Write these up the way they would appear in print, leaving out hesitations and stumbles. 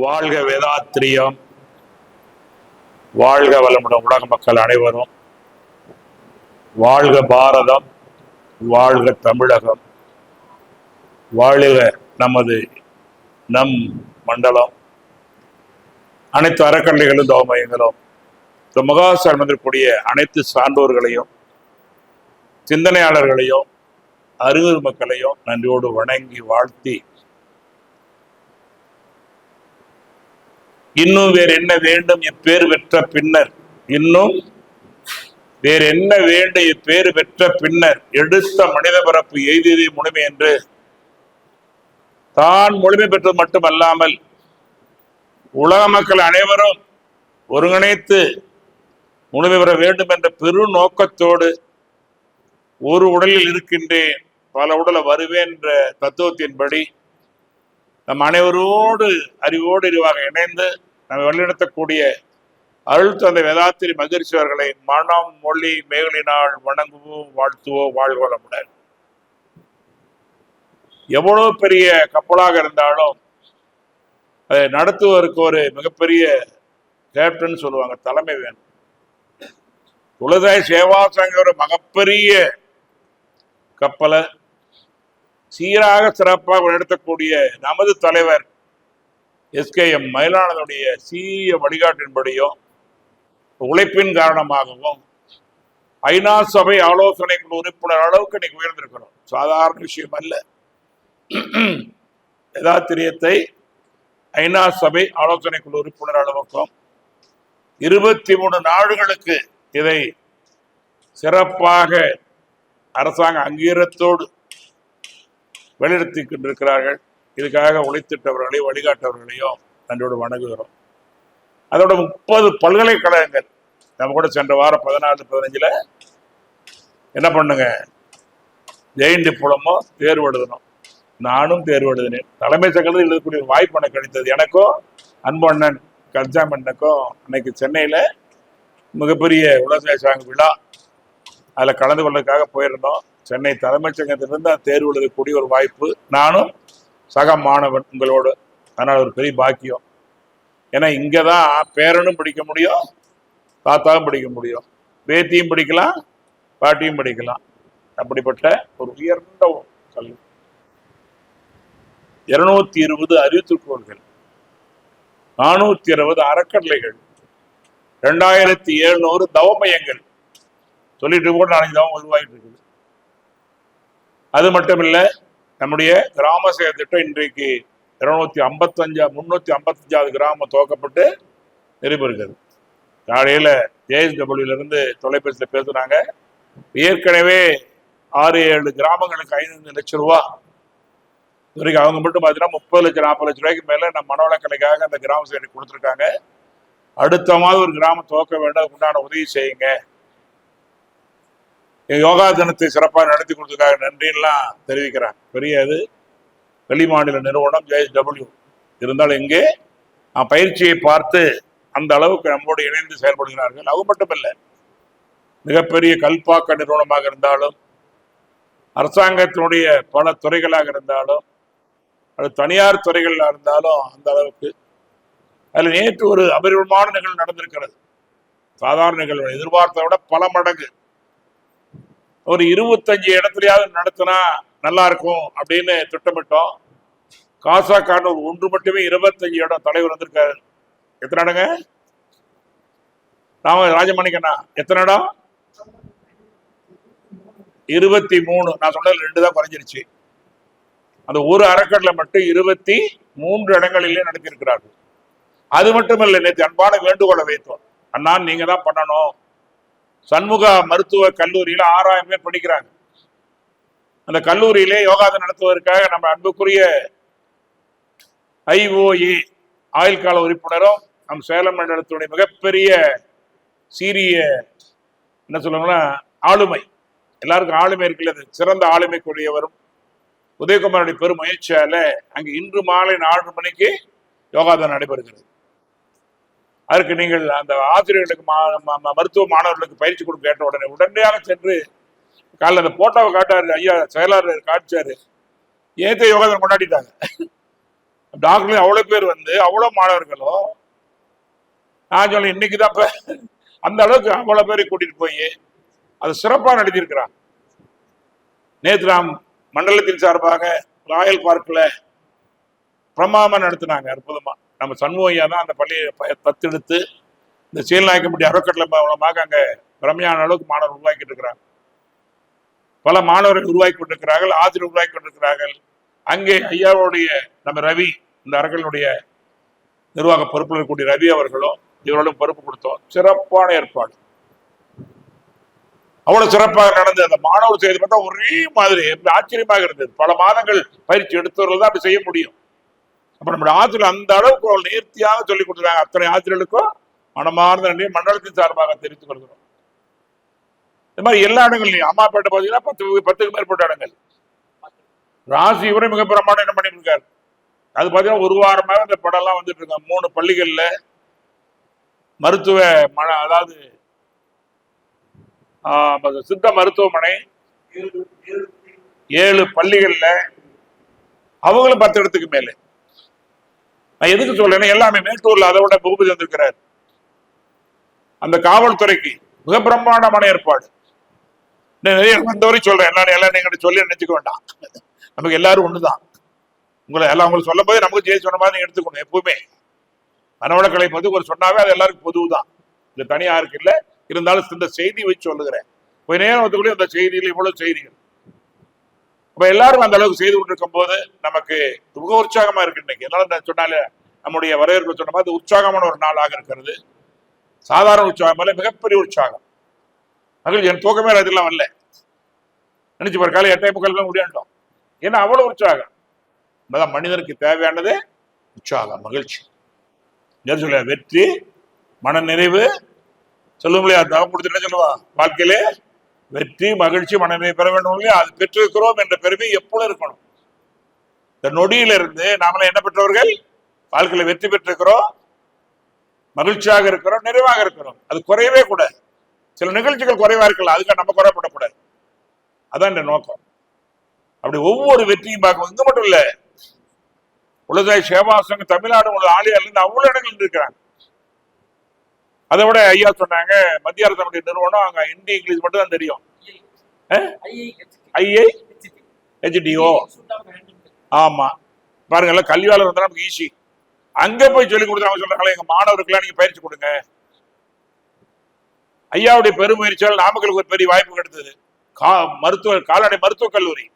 வாழ்க வேதாத்திரியம், வாழ்க வளமுடன் உலக மக்கள் அனைவரும், வாழ்க பாரதம், வாழ்க தமிழகம், வாழ்க நமது நம் மண்டலம், அனைத்து அறக்கட்டளைகளும் தவமையங்களும் இந்த முகாசால் வந்திருக்கக்கூடிய அனைத்து சான்றோர்களையும் சிந்தனையாளர்களையும் அறிவுறு மக்களையும் நன்றியோடு வணங்கி வாழ்த்தி, இன்னும் வேறு என்ன வேண்டும் இப்பேறு பெற்ற பின்னர், இன்னும் வேறு என்ன வேண்டும் இப்பேறு பெற்ற பின்னர், எடுத்த மனித பிறப்பு எய்தியதை முழுமை என்று தான் முழுமை பெற்றது மட்டுமல்லாமல் உலக மக்கள் அனைவரும் ஒருங்கிணைத்து முழுமை பெற வேண்டும் என்ற பெரு நோக்கத்தோடு ஒரு உடலில் இருக்கின்றேன் பல உடலை வருவேன் என்ற தத்துவத்தின்படி நம் அனைவரோடு அறிவோடு அறிவாக இணைந்து நம்ம வழிநடத்தக்கூடிய அருள் தந்தை வேதாத்திரி மகிழ்ச்சி அவர்களை மனம் மொழி மேகலினால் வணங்குவோம், வாழ்த்துவோம். வாழ்வளமுடன். எவ்வளவு பெரிய கப்பலாக இருந்தாலும் அதை நடத்துவதற்கு ஒரு மிகப்பெரிய கேப்டன் சொல்லுவாங்க, தலைமை வேணும். துளதாய் சேவா சங்க ஒரு மிகப்பெரிய கப்பலை சீராக சிறப்பாக நடத்தக்கூடிய நமது தலைவர் SKM மயிலானதுடைய சீரிய வழிகாட்டின்படியும் உழைப்பின் காரணமாகவும் ஐநா சபை ஆலோசனை குழு உறுப்பினர் அளவுக்கு இன்னைக்கு உயர்ந்திருக்கிறோம். சாதாரண விஷயம் அல்ல. வேதாத்திரியத்தை ஐநா சபை ஆலோசனை குழு உறுப்பினர் அளவுக்கும் 23 நாடுகளுக்கு இதை சிறப்பாக அரசாங்க அங்கீகாரத்தோடு வெளியிடத்தி கொண்டிருக்கிறார்கள். இதுக்காக உழைத்திட்டவர்களையும் வழிகாட்டவர்களையும் நன்றோடு வணங்குகிறோம். அதோட 30 பல்கலைக்கழகங்கள் நம்ம கூட சென்ற வாரம் 14-15 என்ன பண்ணுங்க, ஜெயின் டிப்ளமோ தேர்வு எழுதணும். நானும் தேர்வு எழுதினேன். தலைமை சங்கத்தில் எழுதக்கூடிய வாய்ப்பு எனக்கு கிடைத்தது. எனக்கும் அன்பண்ணன் கர்ஜாமண்ணனுக்கும் அன்னைக்கு சென்னையில் மிகப்பெரிய உலக சாங்க விழா, அதில் கலந்து கொள்வதற்காக போயிருந்தோம். சென்னை தலைமைச் சங்கத்திலிருந்து தேர்வு எழுதக்கூடிய ஒரு வாய்ப்பு, நானும் சக மாணவன் உங்களோடு. அதனால் ஒரு பெரிய பாக்கியம். ஏன்னா இங்கே தான் பேரனும் படிக்க முடியும், தாத்தாவும் படிக்க முடியும், பேத்தியும் படிக்கலாம், பாட்டியும் படிக்கலாம். அப்படிப்பட்ட ஒரு உயர்ந்த கல்வி. 220 அறிவுத்துக்கோள்கள், 420 அறக்கட்டளைகள், 2700 தவமையங்கள் சொல்லிட்டு கூட 4 தவம் உருவாகிட்டு இருக்குது. அது மட்டும் இல்லை, நம்முடைய கிராம சேவை திட்டம் இன்றைக்கு 355வது கிராமம் துவக்கப்பட்டு நிறைவேறுகிறது. காலையில் JSW தொலைபேசியில் பேசுனாங்க. ஏற்கனவே 6-7 கிராமங்களுக்கு 5 லட்சம் ரூபா வரைக்கும் அவங்க மட்டும் பார்த்தீங்கன்னா 30 லட்சம் 40 லட்சம் ரூபாய்க்கு மேலே நம்ம மனவளக்கலைக்காக அந்த கிராம சேவை கொடுத்துருக்காங்க. அடுத்த மாதம் ஒரு கிராமம் துவக்க வேண்டும், அதுக்கு உண்டான உதவி செய்யுங்க. யோகா தினத்தை சிறப்பாக நடத்தி கொடுத்ததுக்காக நன்றியெல்லாம் தெரிவிக்கிறாங்க. பெரிய அது வெளி மாநில நிறுவனம் JSW இருந்தாலும் இங்கே பயிற்சியை பார்த்து அந்த அளவுக்கு நம்மோடு இணைந்து செயல்படுகிறார்கள். அது மட்டும் இல்லை, மிகப்பெரிய கல்பாக்க நிறுவனமாக இருந்தாலும், அரசாங்கத்தினுடைய பல துறைகளாக இருந்தாலும், அது தனியார் துறைகளாக இருந்தாலும் அந்த அளவுக்கு. அதில் நேற்று ஒரு அபரிதமான நிகழ்வு நடந்திருக்கிறது. சாதாரண நிகழ்வு எதிர்பார்த்ததை விட பல மடங்கு. ஒரு 25 இடத்துலயாவது நடத்தினா நல்லா இருக்கும் அப்படின்னு திட்டமிட்டோம். காசாக்கான ஒரு ஒன்று மட்டுமே 25 இடம் தலைவர் வந்திருக்காரு. எத்தனை இடங்க ராஜமணிக்கண்ணா? எத்தனை இடம்? 23. நான் சொன்னது 2 தான் குறைஞ்சிருச்சு. அந்த ஒரு அறக்கட்டளை மட்டும் 23 இடங்களிலே நடத்தியிருக்கிறார்கள். அது மட்டும் இல்லை, நேற்று அன்பான வேண்டுகோளை வைத்தோம். அண்ணா நீங்க தான் பண்ணணும். சண்முக மருத்துவ கல்லூரியில 6000 பேர் படிக்கிறாங்க. அந்த கல்லூரியிலே யோகாதை நடத்துவதற்காக நம்ம அன்புக்குரிய IOA ஆயுள் கால உறுப்பினரும் நம் சேலம் மண்டலத்துடைய மிகப்பெரிய சீரிய என்ன சொல்லுவாங்கன்னா ஆளுமை, எல்லாருக்கும் ஆளுமை இருக்கிறது, சிறந்த ஆளுமைக்குரியவரும் உதயகுமாருடைய பெரும் முயற்சியால அங்கு இன்று மாலை 4 மணிக்கு யோகாதான் நடைபெறுகிறது. அதற்கு நீங்கள் அந்த ஆசிரியர்களுக்கு மருத்துவ மாணவர்களுக்கு பயிற்சி கொடுக்க கேட்ட உடனடியாக சென்று காலையில் அந்த போட்டோவை காட்டாரு ஐயா செயலாளர் காட்சாரு. ஏத்த யோகாதனம் கொண்டாடிட்டாங்க. டாக்டர் அவ்வளவு பேர் வந்து அவ்வளவு மாணவர்களும் நான் சொல்ல இன்னைக்குதான் அந்த அளவுக்கு அவ்வளவு பேரை கூட்டிட்டு போய் அது சிறப்பாக நடத்தியிருக்கிறான். நேற்று நாம் மண்டலத்தின் சார்பாக ராயல் பார்க்ல பிரமாமா நடத்தினாங்க. அற்புதமா நம்ம சண்முகையா தான் அந்த பள்ளியை தத்தெடுத்து இந்த சீல்நாயக்கம்பட்டி அறக்கட்டளை மூலமாக அங்க பிரமையான அளவுக்கு மாணவர் உருவாக்கிட்டு இருக்கிறாங்க. பல மாணவர்கள் உருவாக்கி கொண்டிருக்கிறார்கள், ஆசிரியர் உருவாக்கி கொண்டிருக்கிறார்கள். அங்கே ஐயாவுடைய நம்ம ரவி, இந்த அறக்கட்டளையுடைய நிர்வாக பொறுப்பில் இருக்கக்கூடிய ரவி அவர்களும் இவர்களும் பொறுப்பு கொடுத்தோம். சிறப்பான ஏற்பாடு, அவ்வளவு சிறப்பாக நடந்தது. அந்த மாணவர் செய்து பார்த்தா ஒரே மாதிரி ஆச்சரியமாக இருந்தது. பல மாதங்கள் பயிற்சி எடுத்தவர்கள் தான் அப்படி செய்ய முடியும். அப்ப நம்முடைய ஆசிரியர் அந்த அளவுக்கு அவள் நேர்த்தியாக சொல்லிக் கொடுத்துருக்காங்க. அத்தனை ஆசிரியர்களுக்கும் மனமார்ந்த நன்றியை மண்டலத்தின் சார்பாக தெரிவித்துக் கொள்கிறோம். இந்த மாதிரி எல்லா இடங்கள்லையும் அம்மாப்பேட்டை பார்த்தீங்கன்னா 10க்கு மேற்பட்ட இடங்கள். ராசி இவரை மிக பிரமாண்டம் என்ன பண்ணிட்டு இருக்காரு. அது பார்த்தீங்கன்னா ஒரு வாரமாக இந்த படம் எல்லாம் வந்துட்டு இருக்காங்க. 3 பள்ளிகள்ல மருத்துவ அதாவது சித்த மருத்துவமனை 7 பள்ளிகள்ல அவங்களும் 10 இடத்துக்கு மேல. நான் எதுக்கு சொல்றேன்னா எல்லாமே மேட்டூர்ல அதை விட பூபதி வந்திருக்கிறார். அந்த காவல்துறைக்கு மிக பிரம்மாண்டமான ஏற்பாடு. நிறைய வந்தவரை சொல்றேன், எல்லாம் நீங்க சொல்லி நினைச்சுக்க வேண்டாம். நமக்கு எல்லாரும் ஒண்ணுதான். உங்களை எல்லாம் உங்களுக்கு சொல்லும் போது நமக்கு ஜெயிச்சு சொன்ன மாதிரி நீங்க எடுத்துக்கணும். எப்பவுமே மனவளக்கலை பத்தி ஒரு சொன்னாவே அது எல்லாருக்கும் பொதுவுதான், இது தனியா இருக்கு இல்ல. இருந்தாலும் இந்த செய்தி வச்சு சொல்லுகிறேன். கொஞ்ச நேரம் வந்துக்குள்ளே அந்த செய்திகள் இவ்வளவு செய்திகள். அப்ப எல்லாரும் அந்த அளவுக்கு செய்து கொண்டிருக்கும் போது நமக்கு மிக உற்சாகமா இருக்கு. இன்னைக்கு எல்லாரும் சொன்னாலே நம்முடைய வரவேற்பு சொன்ன மாதிரி உற்சாகமான ஒரு நாளாக இருக்கிறது. சாதாரண உற்சாகம் அல்ல, மிகப்பெரிய உற்சாகம். மகிழ்ச்சி. என் தூக்கமே அதெல்லாம் வரல. நினைச்சு பாரு, காலை 8:45 முடியாண்டோம். ஏன்னா அவ்வளவு உற்சாகம். மனிதனுக்கு தேவையானது உற்சாகம், மகிழ்ச்சி. சொல்ல வெற்றி, மன நிறைவு சொல்லும் இல்லையா? தவம் கொடுத்து என்ன சொல்லுவா? வாழ்க்கையிலே வெற்றி, மகிழ்ச்சி, மனநிறைவு பெற வேண்டும் இல்லையா? அது பெற்றிருக்கிறோம் என்ற பெருமை எப்பொழுது இருக்கணும். இந்த நொடியில இருந்து நாமள என்ன பெற்றவர்கள்? வாழ்க்கையில வெற்றி பெற்றிருக்கிறோம், மகிழ்ச்சியாக இருக்கிறோம், நிறைவாக இருக்கிறோம். அது குறையவே கூடாது. சில நிகழ்ச்சிகள் குறைவா இருக்கலாம், அதுக்காக நம்ம குறைப்படக்கூடாது. அதான் இந்த நோக்கம். அப்படி ஒவ்வொரு வெற்றியும் பார்க்கணும். இங்க மட்டும் இல்ல, உலகாய் சேவாசங்க தமிழ்நாடு உள்ள ஆலயால இருந்து அவ்வளவு இடங்கள் இருக்கிறாங்க. அதை விட ஐயா சொன்னாங்க, மத்திய அரசு நிறுவனம் அங்க ஹிந்தி இங்கிலீஷ் மட்டும் தான் தெரியும். ஐஐஹெச்டிஓ ஆமா பாருங்க, கல்வியாளர் வந்தா நமக்கு ஈஸி. அங்க போய் சொல்லி கொடுத்தாங்க. சொல்றாங்களே எங்க மாணவருக்கெல்லாம் நீங்க பயிற்சி கொடுங்க. ஐயாவுடைய பெருமுயற்சியால் நாமக்கலுக்கு ஒரு பெரிய வாய்ப்பு கிடைத்தது. கால்நடை மருத்துவக் கல்லூரி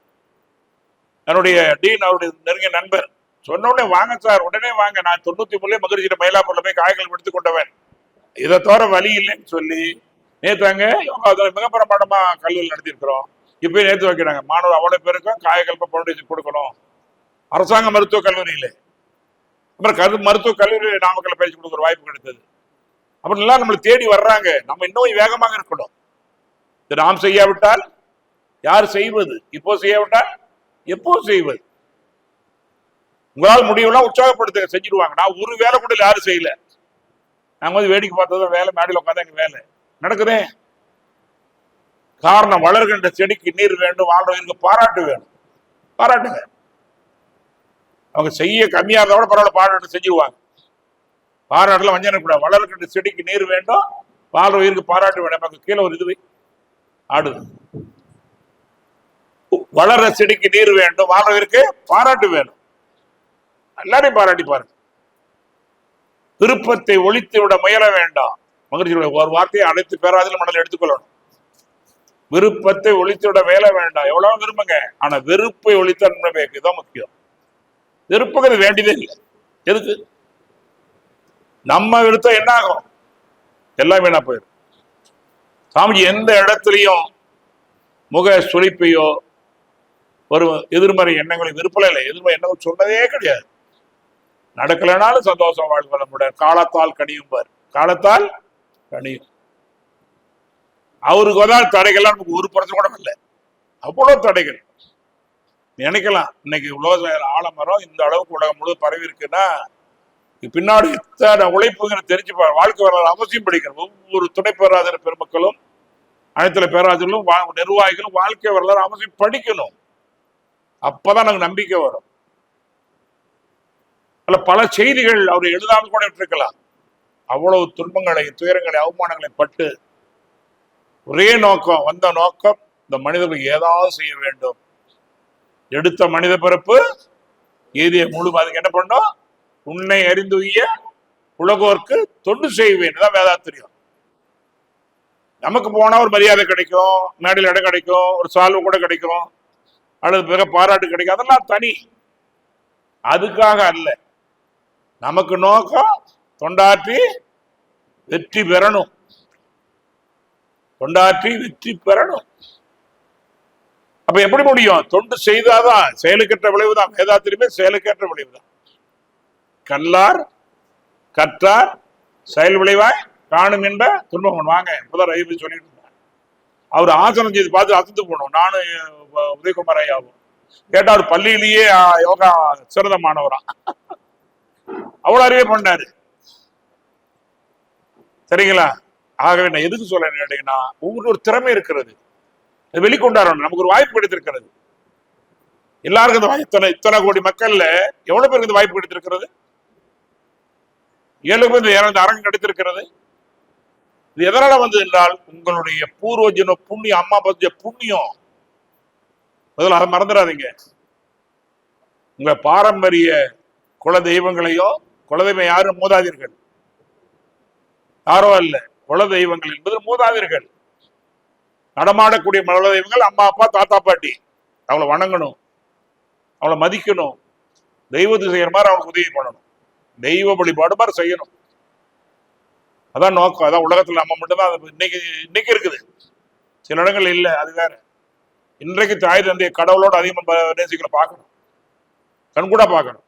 என்னுடைய டீன் அவருடைய நெருங்கிய நண்பர் சொன்ன உடனே வாங்க சார், உடனே வாங்க. நான் 93 மகிழ்ச்சியில மயிலாப்பூர்ல போய் காய்கள் எடுத்துக் கொண்டவன். இதை தவிர வழி இல்லைன்னு சொல்லி நேத்தாங்க மிக பிரமாண்டமா கல்லூரி நடத்திருக்கிறோம். இப்ப நேற்று வைக்கிறாங்க. மாணவர் அவ்வளவு பேருக்கும் காயகல்ப பவுண்டேஷன் கொடுக்கணும். அரசாங்க மருத்துவக் கல்லூரியில அப்புறம் மருத்துவக் கல்லூரியில நாமக்கல்ல பயிற்சி கொடுக்குற வாய்ப்பு கிடைத்தது. அப்படின்லாம் நம்மளை தேடி வர்றாங்க. நம்ம இன்னும் வேகமாக இருக்கணும். நாம் செய்யாவிட்டால் யார் செய்வது? இப்போ செய்யாவிட்டால் எப்போ செய்வது? உங்களால் முடிவுலாம் உற்சாகப்படுத்த செஞ்சிருவாங்க. நான் ஒரு வேலை கூட யாரும் செய்யல. நாங்க வந்து வேடிக்கை பார்த்ததும் வேலை, மேடையில் உட்காந்து எங்க வேலை நடக்குதே. காரணம், வளர்கின்ற செடிக்கு நீர் வேண்டும், வாழ்றவங்களுக்கு பாராட்டு வேணும். பாராட்டுங்க. அவங்க செய்ய கம்மியா இருந்தா கூட பரவாயில்ல, பாராட்டு செஞ்சிருவாங்க. பாராட்டுல வஞ்சனை கூட. வளர்கின்ற செடிக்கு நீர் வேண்டும், வாழ்றவங்களுக்கு பாராட்டு வேணும். நமக்கு கீழே ஒரு இதுவை ஆடுது. வளர செடிக்கு நீர் வேண்டும், வாழ்றவருக்கு பாராட்டு வேணும். எல்லாரையும் பாராட்டி பாருங்க. விருப்பத்தை ஒழித்து விட முயல வேண்டாம். மகிழ்ச்சியுடைய ஒரு வார்த்தையை அனைத்து பேராதிலும் மனதில் எடுத்துக்கொள்ளணும். விருப்பத்தை ஒழித்து விட வேலை வேண்டாம். எவ்வளவு விரும்புங்க, ஆனா வெறுப்பை ஒழித்த இதுதான் முக்கியம். வெறுப்புங்கிறது வேண்டியதே இல்லை. எதுக்கு? நம்ம விருத்தா என்ன ஆகும்? எல்லாம் வீணா போயிடும். சாமிஜி எந்த இடத்துலையும் முக சுழிப்பையோ ஒரு எதிர்மறை எண்ணங்களை விருப்பல இல்லை. எதிர்மறை எண்ணங்கள் சொன்னதே கிடையாது. நடக்கலைனாலும் சந்தோஷம் வாழ்க்கை நம்முடைய காலத்தால் கனியும் பார். காலத்தால் கனியும். அவருக்கு வந்தால் தடைகள்லாம் நமக்கு ஒரு படத்துல கூட இல்லை. அவ்வளவு தடைகள். நினைக்கலாம் இன்னைக்கு உலக ஆலமரம் இந்த அளவுக்கு உலகம் முழு பரவி இருக்குன்னா பின்னாடி இத்தனை உழைப்புங்கிற தெரிஞ்சு வாழ்க்கை வரலாறு அவசியம் படிக்கணும். ஒவ்வொரு துணை பேராசிரியர் பெருமக்களும் அனைத்துல பேராசிரியர்களும் நிர்வாகிகளும் வாழ்க்கை வரலாறு அவசியம் படிக்கணும். அப்பதான் நமக்கு நம்பிக்கை வரும். பல செய்திகள் அவர் எழுதாமல் கூட விட்டிருக்கலாம். அவ்வளவு துன்பங்களை, துயரங்களை, அவமானங்களை பட்டு ஒரே நோக்கம், வந்த நோக்கம் இந்த மனிதர்களுக்கு ஏதாவது செய்ய வேண்டும். எடுத்த மனித பிறப்பு ஏதிய முழு. அதுக்கு என்ன பண்ணோம்? உன்னை அறிந்துய உலகோர்க்கு தொண்டு செய்வேன் தான் வேதாத்திரியம். நமக்கு போனா ஒரு மரியாதை கிடைக்கும், மேடையில் இடம் கிடைக்கும், ஒரு சால்வு கூட கிடைக்கும், அல்லது பிற பாராட்டு கிடைக்கும். அதெல்லாம் தனி. அதுக்காக அல்ல. நமக்கு நோக்கம் தொண்டாற்றி வெற்றி பெறணும். தொண்டாற்றி வெற்றி பெறணும். அப்ப எப்படி முடியும்? தொண்டு செய்தாதான். செயலுக்கேற்ற விளைவுதான். வேதாத்திரியுமே செயலுக்கேற்ற விளைவுதான். கல்லார் கற்றார் செயல் விளைவாய் காணும் என்ற துன்பம். வாங்க, இப்பதான் ரவி சொல்லிட்டு இருந்தாங்க. அவர் ஆசனம் செய்து பார்த்து அசந்து போனோம். நானும் உதயகுமார் ஐயாவும் கேட்டா அவர் பள்ளியிலேயே யோகா சிறந்த மாணவரா. அவ்வளவு அறிவே பண்ணாரு. சரிங்களா? ஆகவே நான் எதுக்கு சொல்றேன்னு கேட்டீங்கன்னா, ஒவ்வொரு ஒரு திறமை இருக்கிறது, வெளிக்கொண்டாடணும். நமக்கு ஒரு வாய்ப்பு கிடைத்திருக்கிறது. எல்லாருக்கும் இத்தனை கோடி மக்கள்ல எவ்வளவு பேருக்கு இந்த வாய்ப்பு கிடைத்திருக்கிறது? 7 பேர் இந்த அரங்கு கிடைத்திருக்கிறது. இது எதனால வந்து என்றால், உங்களுடைய பூர்வஜன புண்ணியம், அம்மா பத்திய புண்ணியம். முதல்ல அதை மறந்துடாதீங்க. உங்க பாரம்பரிய குல தெய்வங்களையோ, குலதெய்வம் யாரும் மூதாதீர்கள், யாரோ அல்ல. குல தெய்வங்கள் என்பது மூதாதீர்கள். நடமாடக்கூடிய குல தெய்வங்கள் அம்மா, அப்பா, தாத்தா, பாட்டி. அவளை வணங்கணும், அவளை மதிக்கணும், தெய்வத்துக்கு செய்யற மாதிரி அவளுக்கு உதவி பண்ணணும், தெய்வ வழிபாடு மாதிரி செய்யணும். அதான் நோக்கம். அதான் உலகத்துல நம்ம மட்டும்தான் இன்னைக்கு இருக்குது. சில இடங்கள் இல்லை, அது வேற. இன்றைக்கு தாய் தந்தைய கடவுளோட அதிகமா நேசிக்கல பார்க்கணும், கண்கூட பார்க்கணும்.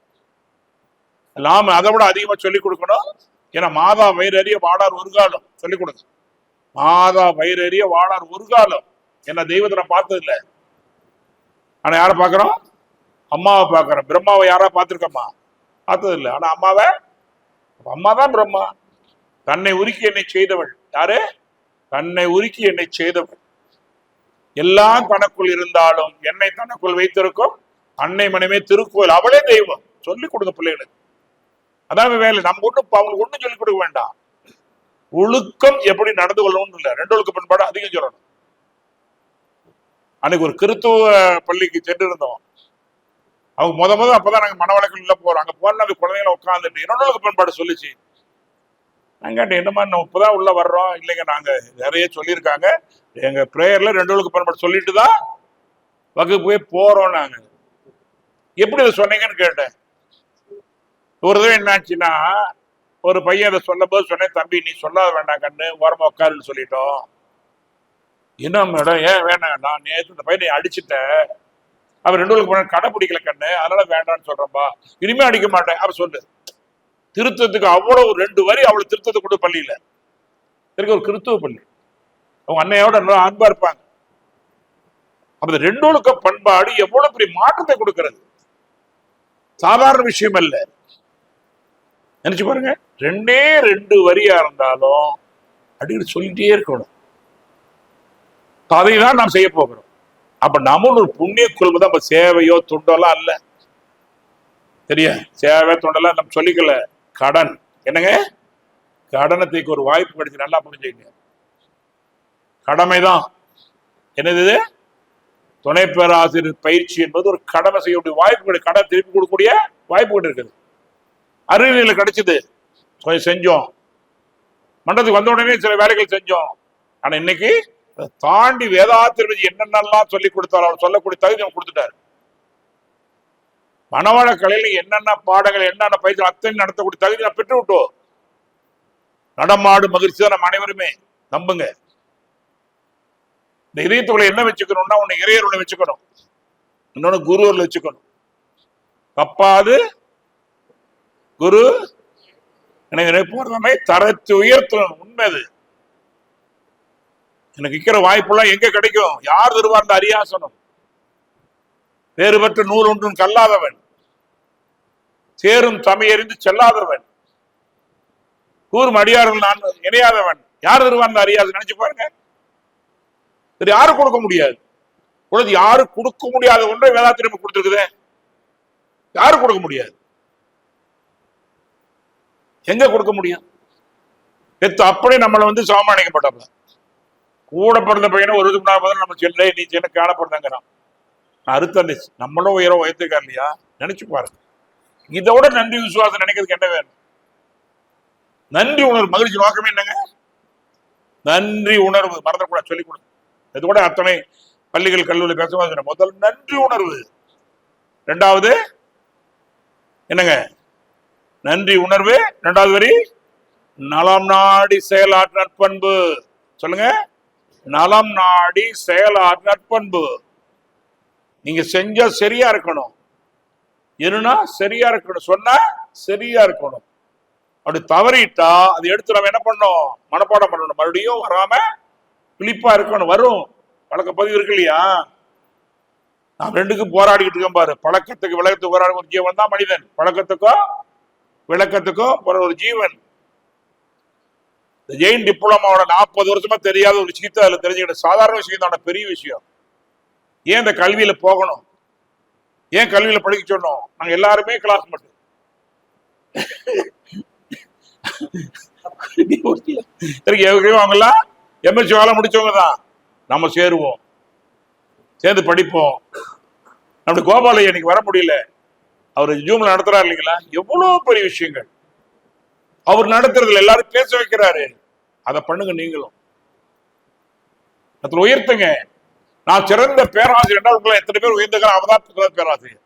நாம அதை விட அதிகமா சொல்லிக் கொடுக்கணும். ஏன்னா மாதா வயிறறிய வாடார் ஒரு காலம் சொல்லிக் கொடுங்க. மாதா வயிறறிய வாடார் ஒரு காலம். என்ன தெய்வத்தை நான் பார்த்தது இல்லை, ஆனா யாரை பார்க்கிறோம்? அம்மாவை பார்க்கிறோம். பிரம்மாவை யாரா பார்த்திருக்கம்மா? பார்த்தது இல்லை. ஆனா அம்மாதான் பிரம்மா. தன்னை உருக்கி என்னை செய்தவள் யாரு? தன்னை உருக்கி என்னை செய்தவள். எல்லாம் தனக்குள் இருந்தாலும் என்னை தனக்குள் வைத்திருக்கும் அன்னை மனைமே திருக்கோயில். அவளே தெய்வம். சொல்லிக் கொடுங்க பிள்ளைகளுக்கு. அதான் வேலை. நம்ம அவங்களுக்கு ஒண்ணும் சொல்லிக் கொடுக்க வேண்டாம். ஒழுக்கம் எப்படி நடந்து கொள்ளணும் இல்ல, 2 ஒழுக்க பண்பாடு அதிகம் சொல்லணும். அன்னைக்கு ஒரு கிறித்துவ பள்ளிக்கு சென்று இருந்தோம். அவங்க முத அப்பதான் நாங்க மனவழக்கில் போறோம். அங்க போன அந்த குழந்தைங்களை உட்காந்துட்டு 2 ஒழுக்க பண்பாடு சொல்லிச்சு. நாங்க கேட்டேன், என்னமா நம்ம இப்பதான் உள்ள வர்றோம். இல்லைங்க, நாங்க நிறைய சொல்லியிருக்காங்க, எங்க பிரேயர்ல 2 ஒழுக்க பண்பாடு சொல்லிட்டு தான் வகுப்பு போறோம். நாங்க எப்படி இதை சொன்னீங்கன்னு கேட்டேன். ஒரு தடவை என்னாச்சுன்னா, ஒரு பையன் அதை சொல்லும் போது சொன்னேன், தம்பி நீ சொல்லாத வேண்டாம் கண்ணு, ஓரமா உட்காருன்னு சொல்லிட்டோம். என்ன மேடம், ஏன் வேணாம்? நான் நேற்று இந்த பையனை அடிச்சுட்டேன், அவர் 2 ஒழுக்க பண்பாடு கடை பிடிக்கல கண்ணு, அதனால வேண்டான்னு சொல்றப்பா. இனிமே அடிக்க மாட்டேன். அப்ப சொல்லு. திருத்தத்துக்கு அவ்வளவு 2 வரி அவ்வளவு திருத்தத்தை கொண்டு பள்ளியில இருக்க. ஒரு கிறித்துவ பள்ளி. அவங்க அன்னையோட அன்பா இருப்பாங்க. அப்ப 2 ஒழுக்க பண்பாடு எவ்வளவு பெரிய மாற்றத்தை கொடுக்கிறது. சாதாரண விஷயம் அல்ல. நினைச்சு பாருங்க. 2 வரியா இருந்தாலும் அடிக்கடி சொல்லிட்டே இருக்கணும். அதை தான் நாம் செய்ய போகிறோம். அப்ப நம்மளும் ஒரு புண்ணிய குழுமம் தான். நம்ம சேவையோ தொண்டெல்லாம் அல்ல. சரியா? சேவை தொண்டெல்லாம் நம்ம சொல்லிக்கல. கடன். என்னங்க? கடனத்துக்கு ஒரு வாய்ப்பு கிடைச்சு நல்லா புரிஞ்சுக்கங்க. கடமைதான். என்னது? துணை பேராசிரியர் பயிற்சி என்பது ஒரு கடமை செய்யக்கூடிய வாய்ப்பு. கடன் திருப்பி கொடுக்கக்கூடிய வாய்ப்பு இருக்குது. அறிவியல் கிடைச்சது, செஞ்சோம். மண்டலத்துக்கு வந்த உடனே சில வேலைகள் செஞ்சோம். ஆனா இன்னைக்கு தாண்டி வேதாத்திரி என்னென்னலாம் சொல்லி கொடுத்தாரோ அவர் சொல்லக்கூடிய தகுதி நம்ம கொடுத்துட்டாரு. மனவள கலையில என்னென்ன பாடங்கள், என்னென்ன பயிற்சி அத்தனை நடத்தக்கூடிய தகுதி நான் பெற்று விட்டோம். நடமாடு மகிழ்ச்சி தான் நம்ம அனைவருமே. நம்புங்க. இந்த இதயத்துக்குள்ள என்ன வச்சுக்கணும்னா, ஒன்னு இறையருளை வச்சுக்கணும், இன்னொன்னு குருவருளை வச்சுக்கணும். தப்பாது குரு எனக்கு தரத்தை உயர்த்தணும். உண்மைது. எனக்கு இருக்கிற வாய்ப்பெல்லாம் எங்க கிடைக்கும்? யார் தருவார்? அந்த அரியாசனம். வேறு பெற்ற நூல் ஒன்றும் கல்லாதவன், சேரும் சமையறிந்து செல்லாதவன், கூறும் அடியார்கள் நான் இணையாதவன். யார் தருவார் அந்த அரியாசனம்? நினைச்சு பாருங்க. சரி, யாரு கொடுக்க முடியாது? யாரு கொடுக்க முடியாத ஒன்றை வேதாத்திரி கொடுத்துருக்குதே. யாரு கொடுக்க முடியாது? எங்க கொடுக்க முடியும்? பெத்து அப்படி நம்மளை சமாளிக்கப்பட்டப்ப கூட பிறந்த பையனை ஒரு நம்ம செல்ல நீ சின்ன காணப்படுறங்கிறான். அறுத்த நம்மளும் உயரம் உயர்த்துக்கா இல்லையா? நினைச்சு பாருங்க. இதோட நன்றி விசுவாசம் நினைக்கிறதுக்கு என்ன வேணும்? நன்றி உணர்வு. மகிழ்ச்சி நோக்கமே என்னங்க? நன்றி உணர்வு. மறந்துக்கூடாது, சொல்லிக் கொடுங்க. இது கூட அத்தனை பள்ளிகள் கல்லூரி பேசுவாங்க. முதல் நன்றி உணர்வு. இரண்டாவது என்னங்க? நன்றி உணர்வு. இரண்டாவது வரி நலம் நாடி செயலாற்ற நற்பண்பு. சொல்லுங்க. நலம் நாடி செயலாற்ற நற்பண்பு. நீங்க செஞ்சா சரியா இருக்கணும். என்னன்னா சரியா இருக்கணும், சொன்னா சரியா இருக்கணும். அப்படி தவறிட்டா அதை எடுத்து நம்ம என்ன பண்ணணும்? மனப்பாடம் பண்ணணும். மறுபடியும் வராம விழிப்பா இருக்கணும். வரும். பழக்க பதிவு இருக்கு இல்லையா? நான் ரெண்டுக்கும் போராடிக்கிட்டு இருக்கேன் பாரு. பழக்கத்துக்கு விளக்கத்துக்கு போராடும் ஒரு ஜீவன் தான் மனிதன். பழக்கத்துக்கும் விளக்கத்துக்கும் ஒரு ஜீவன். இந்த ஜெயின் டிப்ளமாவோட 40 வருஷமா தெரியாத ஒரு விஷயத்தை அதுல தெரிஞ்சுக்கிட்ட சாதாரண விஷயம் தான், பெரிய விஷயம். ஏன் இந்த கல்வியில போகணும்? ஏன் கல்வியில படிக்க சொன்னோம்? நாங்க எல்லாருமே கிளாஸ் மட்டும் அவங்கெல்லாம் எம்எஸ்சி வேலை முடிச்சவங்க தான். நம்ம சேருவோம், சேர்ந்து படிப்போம். அப்படி கோபாலையா இன்னைக்கு வர முடியல. அவர் ஜூம்ல நடத்துறாரு இல்லைங்களா? எவ்வளவு பெரிய விஷயங்கள் அவர் நடத்துறதுல எல்லாரும் பேச வைக்கிறாரு. அதை பண்ணுங்க நீங்களும். அதுல உயர்த்துங்க. நான் சிறந்த பேராசிரியர் எத்தனை பேர் உயர்ந்துக்கிற? அவதான் பேராசிரியர்.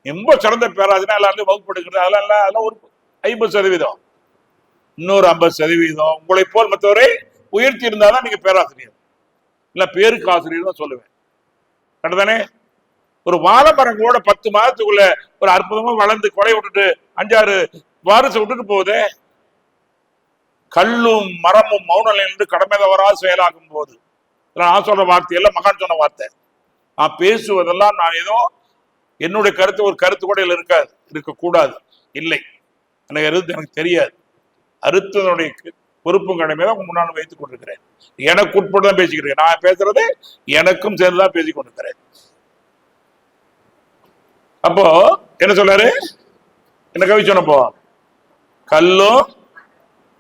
ரொம்ப சிறந்த பேராசிரியர் எல்லாரும் வகுப்பு எடுக்கிறது. அதெல்லாம் ஒரு 50%. இன்னொரு 50% உங்களை போல் மற்றவரை உயர்த்தி இருந்தாதான் நீங்க பேராசிரியர், இல்ல பேருக்கு ஆசிரியர் தான் சொல்லுவேன். கரெக்டானே? ஒரு வாழை மரங்களோட 10 மாதத்துக்குள்ள ஒரு அற்புதமா வளர்ந்து கொலை விட்டுட்டு 5-6 வாரிசு விட்டுட்டு போகுதே. கல்லும் மரமும் மௌனம் என்று கடமை தவறாக செயலாகும் போது, நான் சொல்ற வார்த்தை எல்லாம் மகான் சொன்ன வார்த்தை. நான் பேசுவதெல்லாம் நான் ஏதோ என்னுடைய கருத்து ஒரு கருத்து கூட இருக்காது, இருக்கக்கூடாது, இல்லை. எனக்கு தெரியாது. அறுத்ததனுடைய பொறுப்பும் கடமையை உங்க முன்னாடி வைத்துக் கொண்டிருக்கிறேன். எனக்கு உட்பட்டு தான் பேசிக்கிறேன். நான் பேசுறது எனக்கும் சேர்ந்துதான் பேசிக் கொண்டிருக்கிறேன். அப்போ என்ன சொல்றாரு? என்ன கவி சொன்னப்போ? கல்லும்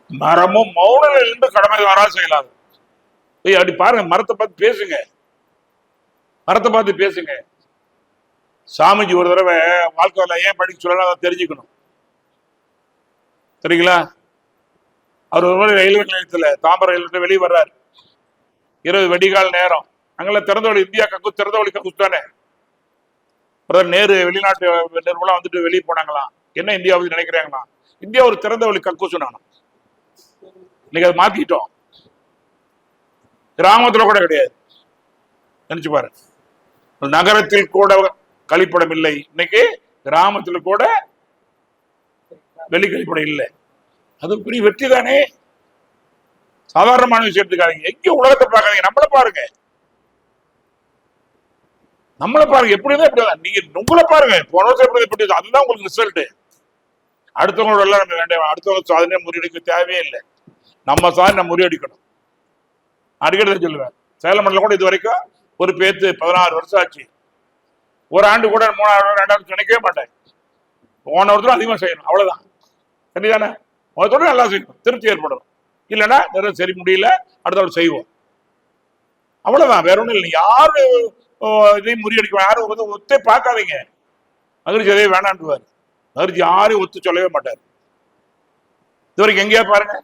மரமும் மௌனம் என்று கடமை வரா செய்யலாது. அப்படி பாருங்க, மரத்தை பார்த்து பேசுங்க, மரத்தை பார்த்து பேசுங்க. சாமிஜி ஒரு தடவை வாழ்க்கையில ஏன் படிக்க சொல்லலாம் அதை தெரிஞ்சுக்கணும். சரிங்களா? அவர் ஒரு முறை ரயில்வே நிலையத்துல தாம்பரம் ரயில் வெளியே வர்றாரு. இரவு வெடிகால் நேரம். அங்கெல்லாம் திறந்தவழி இந்தியா கக்கு திறந்தவழி கக்கூஸ் தானே. பிரதமர் நேரு வெளிநாட்டு நிறுவனம் வந்துட்டு வெளியே போனாங்களாம். என்ன இந்தியா பத்தி நினைக்கிறாங்களா? இந்தியா ஒரு திறந்தவழி கக்கூஸ் நானும். இன்னைக்கு அதை மாத்திட்டோம். கிராமத்துல கூட கிடையாது. நினைச்சு பாரு. நகரத்தில் கூட கழிப்படம் இல்லை. இன்னைக்கு கிராமத்துல கூட வெளி கழிப்படம் இல்லை. அது பெரிய வெற்றி தானே. சாதாரணமான விஷயம் எடுத்துக்காதீங்க. எங்கேயும் உலகத்தை பார்க்காதீங்க, நம்மளை பாருங்க. நம்மளை பாருங்க. எப்படிதான் இப்படிதான் நீங்க உங்களை பாருங்க. போன வருஷம் எப்படி அதுதான் உங்களுக்கு ரிசல்ட். அடுத்தவங்களோட எல்லாம் நம்ம வேண்டாம். அடுத்தவங்க சாதனையை முறியடிக்க தேவையே இல்லை. நம்ம சாதனை முறியடிக்கணும். அடிக்கடி சொல்லுவேன். சேலம் மண்டலம் கூட இது வரைக்கும் ஒரு பேத்து 16 வருஷம் ஆச்சு. ஒரு ஆண்டு கூட 3ஆவது 2ஆவது நினைக்கவே மாட்டேன். போன வருஷம் அதிகமாக செய்யணும், அவ்வளவுதான். சரிதானே? முதல்ல நல்லா செய்யணும், திருப்தி ஏற்படும். இல்லைன்னா நிறைய சரி முடியல, அடுத்த செய்வோம், அவ்வளவுதான். வேற ஒன்றும் இல்லை. யாரு இதையும் முறியடிக்கும். யாரும் ஒத்தே பார்க்காதீங்க. மகிழ்ச்சி எதையும் வேணான்டுவார். மகிழ்ச்சி யாரையும் ஒத்து சொல்லவே மாட்டார். இது வரைக்கும் எங்கேயா பாருங்க,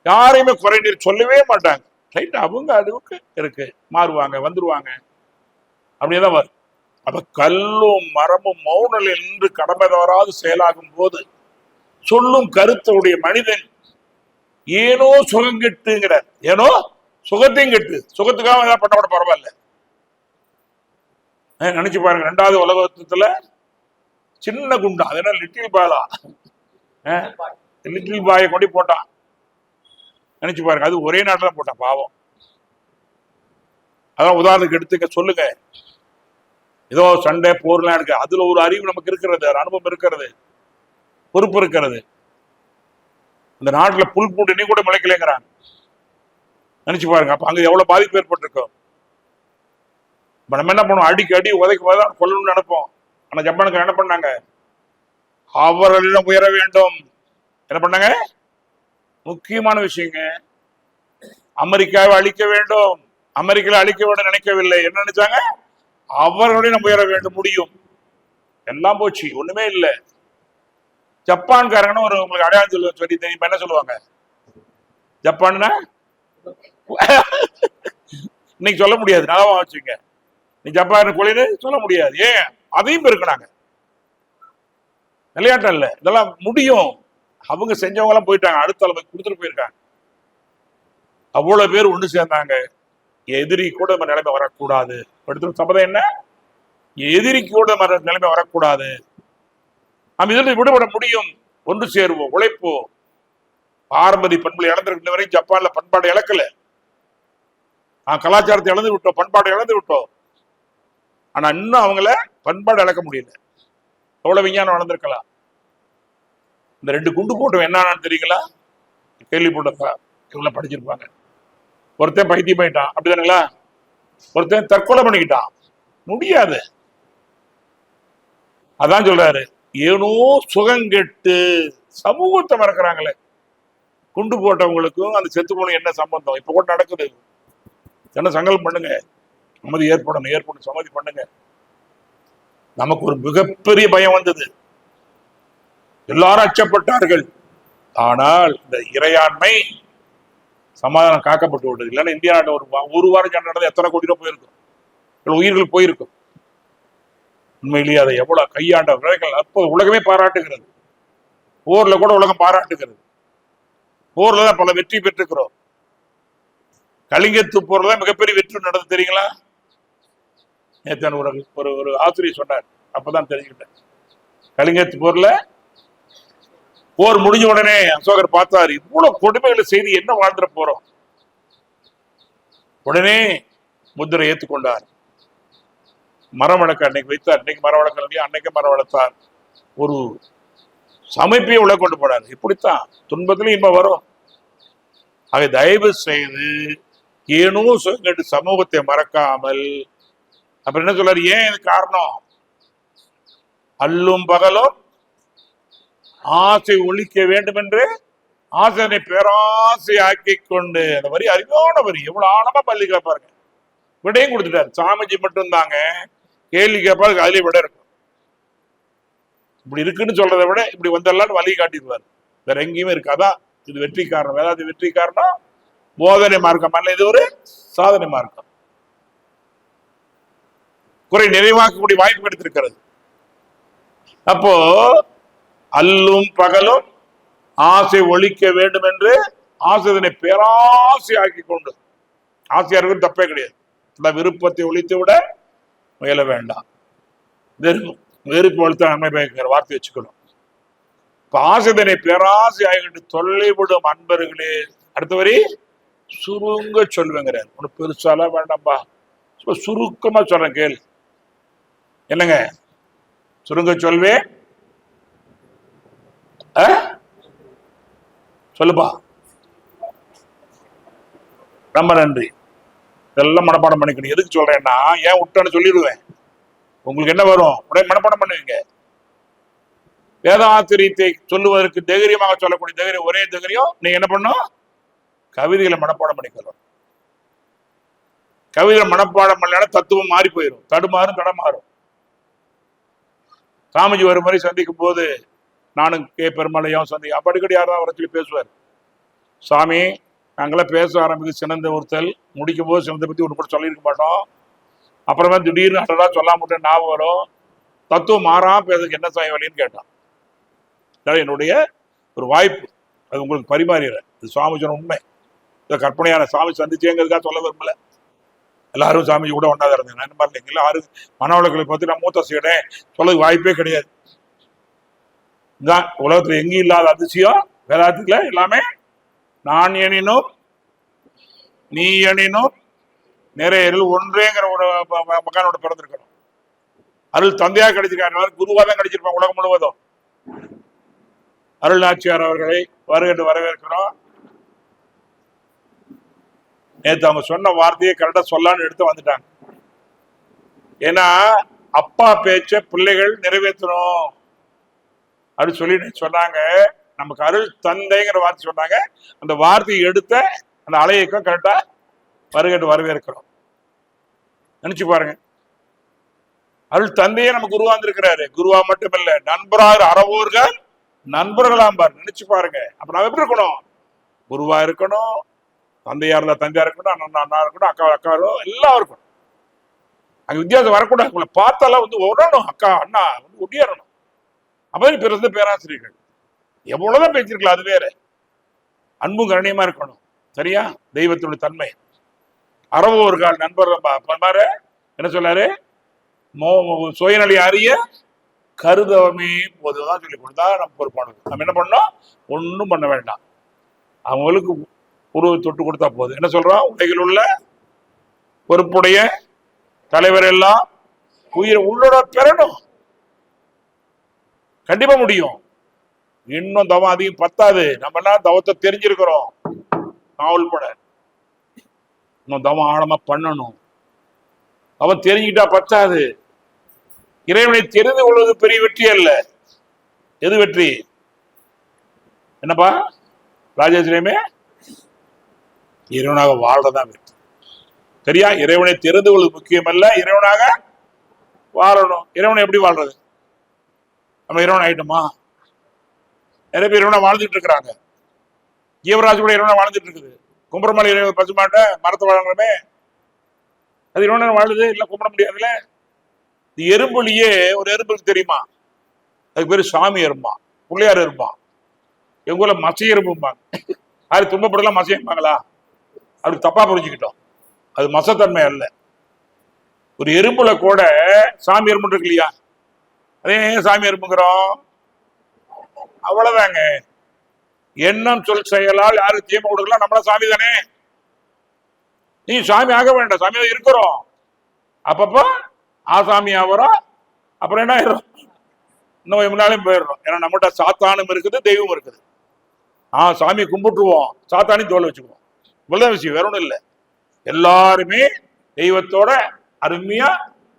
யாரையுமே குறை நீர் சொல்லவே மாட்டாங்க. ரைட், அவங்க அளவுக்கு இருக்கு, மாறுவாங்க, வந்துருவாங்க, அப்படியேதான் வரும். அப்ப கல்லும் மரமும் மௌனல் என்று கடமை தவறாது செயலாகும் போது சொல்லும் கருத்துடைய மனிதன் ஏனோ சுகம் கெட்டுங்கிற, ஏனோ சுகத்தையும் கெட்டு, சுகத்துக்காக ஏதாவது பண்ண கூட பரவாயில்ல. நினைச்சு பாருங்க. 2வது உலக யுத்தத்துல சின்ன குண்டா, அது என்ன லிட்டில் பாலா, லிட்டில் பாயை கொண்டு போட்டான். நினைச்சு பாருங்க. அது ஒரே நாட்டில் தான் போட்டான், பாவம். அதான் உதாரணத்துக்கு எடுத்துக்க சொல்லுங்க. ஏதோ சண்டை போர்லாம் இருக்கு, அதுல ஒரு அறிவு நமக்கு இருக்கிறது, அனுபவம் இருக்கிறது, பொறுப்பு இருக்கிறது. இந்த நாட்டுல புல் பூண்டு நீ கூட முளைக்கலைங்கிறாங்க. நினைச்சு பாருங்க. அப்ப அங்க எவ்வளவு பாதிப்பு ஏற்பட்டிருக்கோம். நம்ம என்ன பண்ணுவோம்? அடி உதைக்கு கொல்லணும்னு நினைப்போம். ஆனா ஜப்பானுக்கு என்ன பண்ணாங்க? அவர்களிடம் உயர வேண்டும், என்ன பண்ணாங்க? முக்கியமான விஷயங்க. அமெரிக்காவை அழிக்க வேண்டும், அமெரிக்காவை அழிக்க வேண்டும் நினைக்கவில்லை. என்ன நினைச்சாங்க? அவர்களுடைய நம்ம உயர வேண்டும், முடியும். எல்லாம் போச்சு, ஒண்ணுமே இல்லை. ஜப்பான்காரங்கன்னு ஒரு உங்களுக்கு அடையாளம் சொல்லி தெரியும், என்ன சொல்லுவாங்க? ஜப்பான்னா இன்னைக்கு சொல்ல முடியாது, நல்லா வச்சுங்க. நீ ஜப்பான் கொள்ளைன்னு சொல்ல முடியாது. ஏன்? அதையும் இருக்கிறாங்க. விளையாட்டு இல்ல, இதெல்லாம் முடியும். அவங்க செஞ்சவங்க எல்லாம் போயிட்டாங்க, அடுத்த தலைமை கொடுத்துட்டு போயிருக்காங்க. அவ்வளவு பேர் ஒண்ணு சேர்ந்தாங்க. எதிரி கூட நம்ம நிலைமை வரக்கூடாது. எடுத்து சம்பதம் என்ன? எதிரிக்கு கூட நம்ம நிலைமை வரக்கூடாது. நம்ம இதில் விடுபட முடியும். ஒன்று சேருவோம், உழைப்போம். பாரம்பரிய பண்புகளை இழந்திருக்கிற வரை ஜப்பான்ல பண்பாடு இழக்கல. கலாச்சாரத்தை இழந்து விட்டோம், பண்பாடு இழந்து விட்டோம். ஆனா இன்னும் அவங்கள பண்பாடு இழக்க முடியல. எவ்வளவு விஞ்ஞானம் வளர்ந்திருக்கலாம். இந்த 2 குண்டு போட்டோம் என்னன்னு தெரியுங்களா? கேள்விப்பட்டா இவ்வளவு படிச்சிருப்பாங்க. ஒருத்தன் பைத்தியம் போயிட்டான், அப்படிதானுங்களா? ஒருத்தன் தற்கொலை பண்ணிக்கிட்டான். முடியாது. அதான் சொல்றாரு, ஏனோ சுகங்கெட்டு சமூகத்தை மறக்கிறாங்களே. குண்டு போட்டவங்களுக்கும் அந்த செத்து போன என்ன சம்பந்தம்? இப்ப கூட நடக்குது. என்ன சங்கல்பம் பண்ணுங்க, சமதி ஏற்படும் சமதி பண்ணுங்க. நமக்கு ஒரு மிகப்பெரிய பயம் வந்தது, எல்லாரும் அச்சப்பட்டார்கள். ஆனால் இந்த இறையாண்மை சமாதானம் காக்கப்பட்டு விட்டது. இல்லைன்னா இந்தியா நாட்டு ஒரு வாரம் சண்டை நடந்தது எத்தனை கோடி ரூபாய் போயிருக்கும், உயிர்கள் போயிருக்கும். உண்மையிலேயே அதை எவ்வளவு கையாண்ட விரைகள் அப்போது உலகமே பாராட்டுகிறது. போர்ல கூட உலகம் பாராட்டுகிறது. போர்ல தான் பல வெற்றி பெற்றுக்கிறோம். கலிங்கத்து போர்ல தான் மிகப்பெரிய வெற்றி நடந்தது, தெரியுங்களா? நேற்று ஒரு ஆசிரியர் சொன்னார், அப்பதான் தெரிஞ்சுக்கிட்டேன். கலிங்கத்து போர்ல போர் முடிஞ்ச உடனே அசோகர் பார்த்தாரு, இவ்வளவு கொடுமைகளை செய்து என்ன வாழ்ந்துட போறோம். உடனே புத்தரை ஏற்றுக்கொண்டார். மரம் வளர்க்க அன்னைக்கு வைத்தார். இன்னைக்கு மரம் வளர்க்கலையா? அன்னைக்கு மரம் வளர்த்தார். ஒரு சமைப்பையை உள்ள கொண்டு போனார். இப்படித்தான் துன்பத்திலும் இன்பம் வரும். ஆக தயவு செய்து ஏனோ கேட்டு சமூகத்தை மறக்காமல். அப்புறம் என்ன சொல்றாரு? ஏன் இது காரணம்? அல்லும் பகலும் ஆசை ஒழிக்க வேண்டும் என்று ஆசனை பேராசை ஆக்கி கொண்டு. அந்த வரி அறிவான வரி, எவ்வளவு ஆழமா பள்ளி கேட்பாருங்க. விடையும் கொடுத்துட்டாரு. சாமிஜி மட்டும் தாங்க கேள்வி கேட்பாரு, அதுலயே விட இருக்கும். இப்படி இருக்குன்னு சொல்றதை விட இப்படி வந்தெல்லாம் வழி காட்டிடுவார். வேற எங்கேயுமே இருக்காதான். இது வெற்றி காரணம். வேதாந்தி வெற்றி காரணம் போதனை மார்க்கம் அல்ல, இது ஒரு சாதனை மார்க்கம். குறை நிறைவாக்கக்கூடிய வாய்ப்பு கிடைத்திருக்கிறது. அப்போ அல்லும் பகலும் ஆசை ஒழிக்க வேண்டும் என்று ஆசைதனை பேராசை ஆக்கி கொண்டு. ஆசையாருக்கு தப்பே கிடையாது. விருப்பத்தை ஒழித்து விட முயல வேண்டாம். வெறுப்பு வளர்த்த நன்மை பயக்கிற வார்த்தை வச்சுக்கணும். இப்ப ஆசைதனை பேராசை ஆகிட்டு தொல்லைவிடும் அன்பர்களே. அடுத்த வரி சுருங்க சொல்லுவேங்கிறார். ஒண்ணு பெருசாலாம் வேண்டாம்பா, சுருக்கமா சொல்றேன் கேள். என்னங்க சுருங்க சொல்வேன்? சொல்லுப்பா. ரொம்ப நன்றி. இதெல்லாம் மனப்பாடம் பண்ணிக்கணும். எதுக்கு சொல்றேன்னா, ஏன் விட்டேன்னு சொல்லிடுவேன். உங்களுக்கு என்ன வரும்? உடனே மனப்பாடம் பண்ணுவீங்க. வேதாத்திரியத்தை சொல்லுவதற்கு தைரியமாக சொல்லக்கூடிய தைரியம், ஒரே தைரியம் நீங்க என்ன பண்ணும்? கவிதைகளை மனப்பாடம் பண்ணிக்கலாம். கவிதைகளை மனப்பாடம் பண்ணலன்னா தத்துவம் மாறி போயிடும், தடுமாறும், தடமாறும். சாமிஜி ஒரு முறை சந்திக்கும் போது நானும் கே பெருமாளையும் சந்திக்கும். அப்ப அடிக்கடி யாரும் வர சொல்லி பேசுவார். சாமி, நாங்களாம் பேச ஆரம்பிக்க சினந்த ஒருத்தல் முடிக்கும் போது சினத்தை பத்தி ஒன்று கூட சொல்லியிருக்க மாட்டோம். அப்புறமா திடீர்னு அடடா சொல்லாம ஞாபகம் வரும். தத்துவம் மாறாம பேசுறதுக்கு என்ன சாயம் வழின்னு கேட்டான். என்னுடைய ஒரு வாய்ப்பு, அது உங்களுக்கு பரிமாறிடுறேன். இது சுவாமி சொன்ன உண்மை. இந்த கற்பனையான சாமி சந்திச்சேங்கிறதுக்காக சொல்ல விரும்பல. எல்லாரும் சாமிஜி கூட ஒன்றாதான் இருந்தேன். என்ன மாதிரி இல்லைங்களா? யாரும் மனவளக்களை பார்த்து நான் மூத்த செய்யறேன் சொல்றதுக்கு வாய்ப்பே கிடையாது. இதுதான் உலகத்துல எங்கேயும் இல்லாத அதிசயம் வேதாந்தத்துல. எல்லாமே நான் எனினும் நீ எனினும் நிறைய ஒன்றேங்கிற ஒரு மகானோட பிறந்திருக்கணும். அருள் தந்தையாக கிடைச்சிருக்காரு, குருவாதான் கிடைச்சிருப்பாங்க உலகம் முழுவதும். அருள் நாச்சியார் அவர்களை வருகின்ற வரவேற்கிறோம். நேற்று அவங்க சொன்ன வார்த்தையை கரெக்டா சொல்லான்னு எடுத்து வந்துட்டாங்க. ஏன்னா அப்பா பேச்ச பிள்ளைகள் நிறைவேற்றணும் அப்படின்னு சொல்லி சொன்னாங்க. நமக்கு அருள் தந்தைங்கிற வார்த்தை சொன்னாங்க. அந்த வார்த்தையை எடுத்த அந்த அலையக்கம் கரெக்டா வருகட்டு வரவேற்கிறோம். நினைச்சு பாருங்க, அருள் தந்தையே நமக்கு உருவாந்திருக்கிறாரு. குருவா மட்டுமல்ல, நண்பராக அறவோர்கள் நண்பர்களாம் பாரு. நினைச்சு பாருங்க. அப்ப நம்ம எப்படி இருக்கணும்? குருவா இருக்கணும், தந்தையா இருந்தா தந்தையா இருக்கணும், அண்ணா அண்ணா இருக்கணும், அக்கா அக்காவோ எல்லாம் இருக்கணும். அங்க வித்தியாசம் வரக்கூடாது. உங்களை பார்த்தாலும் உடனும் அக்கா அண்ணா ஒட்டியாரணும். அப்பதான் பிறந்த பேராசிரியர்கள் எவ்வளவுதான் பேசிருக்கலாம், அது வேற. அன்பும் கரணியமா இருக்கணும். சரியா? தெய்வத்தினுடைய தன்மை. அறவோர்கள் நண்பர் என்ன சொல்லாரு? சுயநலி அறிய கருதவமே போதுதான் சொல்லி கொடுத்தா நம்ம பொறுப்பானது. நம்ம என்ன பண்ணோம்? ஒன்றும் பண்ண வேண்டாம், அவங்களுக்கு உருவ தொட்டு கொடுத்தா போதும். என்ன சொல்றோம்? உலகில் உள்ள பொறுப்புடைய தலைவர் எல்லாம் உயிர் உள்ளோட பெறணும். கண்டிப்பா முடியும். இன்னும் தவம் அதிகம் பத்தாது. நம்ம எல்லாம் தவத்தை தெரிஞ்சிருக்கிறோம். நாவல் பட இன்னும் தவம் ஆழமா பண்ணணும். அவன் தெரிஞ்சுக்கிட்டா பத்தாது. இறைவனை தெரிந்து கொள்வது பெரிய வெற்றி அல்ல. எது வெற்றி? என்னப்பா ராஜேஸ்வரமே? இறைவனாக வாழ்றதான் வெற்றி. சரியா? இறைவனை தெரிந்து கொள்வது முக்கியம் அல்ல, இறைவனாக வாழணும். இறைவனை எப்படி வாழ்றது? நம்ம இறைவன் ஆயிட்டோமா? நிறைய பேர் இறைவனை வாழ்ந்துட்டு இருக்கிறாங்க. ஜீவராஜ் கூட இறைவனை வாழ்ந்துட்டு இருக்குது. கும்பரமலை இறைவன் பசுமாட்ட மரத்தை வழங்குறமே, அது இறைவனை வாழுது இல்ல, கும்பிட முடியாதுல்ல. எறும்புலியே ஒரு எறும்புக்கு தெரியுமா? அதுக்கு பேரு சாமி எறும்பா, பிள்ளையார் எறும்பா. எங்க ஊர்ல மசை எறும்பும்பாங்க. அது துன்பப்படலாம் மசை எறும்பாங்களா? அப்படி தப்பா புரிஞ்சுக்கிட்டோம். அது மசத்தன்மை அல்ல. ஒரு எறும்புல கூட சாமி எறும்பு இருக்கு இல்லையா? அதே சாமி எறும்புங்கிறோம். அவ்வளவுதாங்க. எண்ணம் சொல் செயலால் யாருக்கு தீமை கொடுக்கலாம்? நம்மள சாமி தானே. நீ சாமி ஆக வேண்டாம், சாமி தான் இருக்கிறோம். அப்பப்போ ஆசாமி ஆகிறோம். அப்புறம் என்ன ஆயிரும்? இன்னும் முன்னாலே போயிடுறோம். ஏன்னா நம்மகிட்ட சாத்தானும் இருக்குது, தெய்வம் இருக்குது. சாமி கும்பிட்டுருவோம், சாத்தானையும் தோல் வச்சுக்குவோம். இவ்வளவுதான் விஷயம், வேற ஒன்றும் இல்லை. எல்லாருமே தெய்வத்தோட அருமையா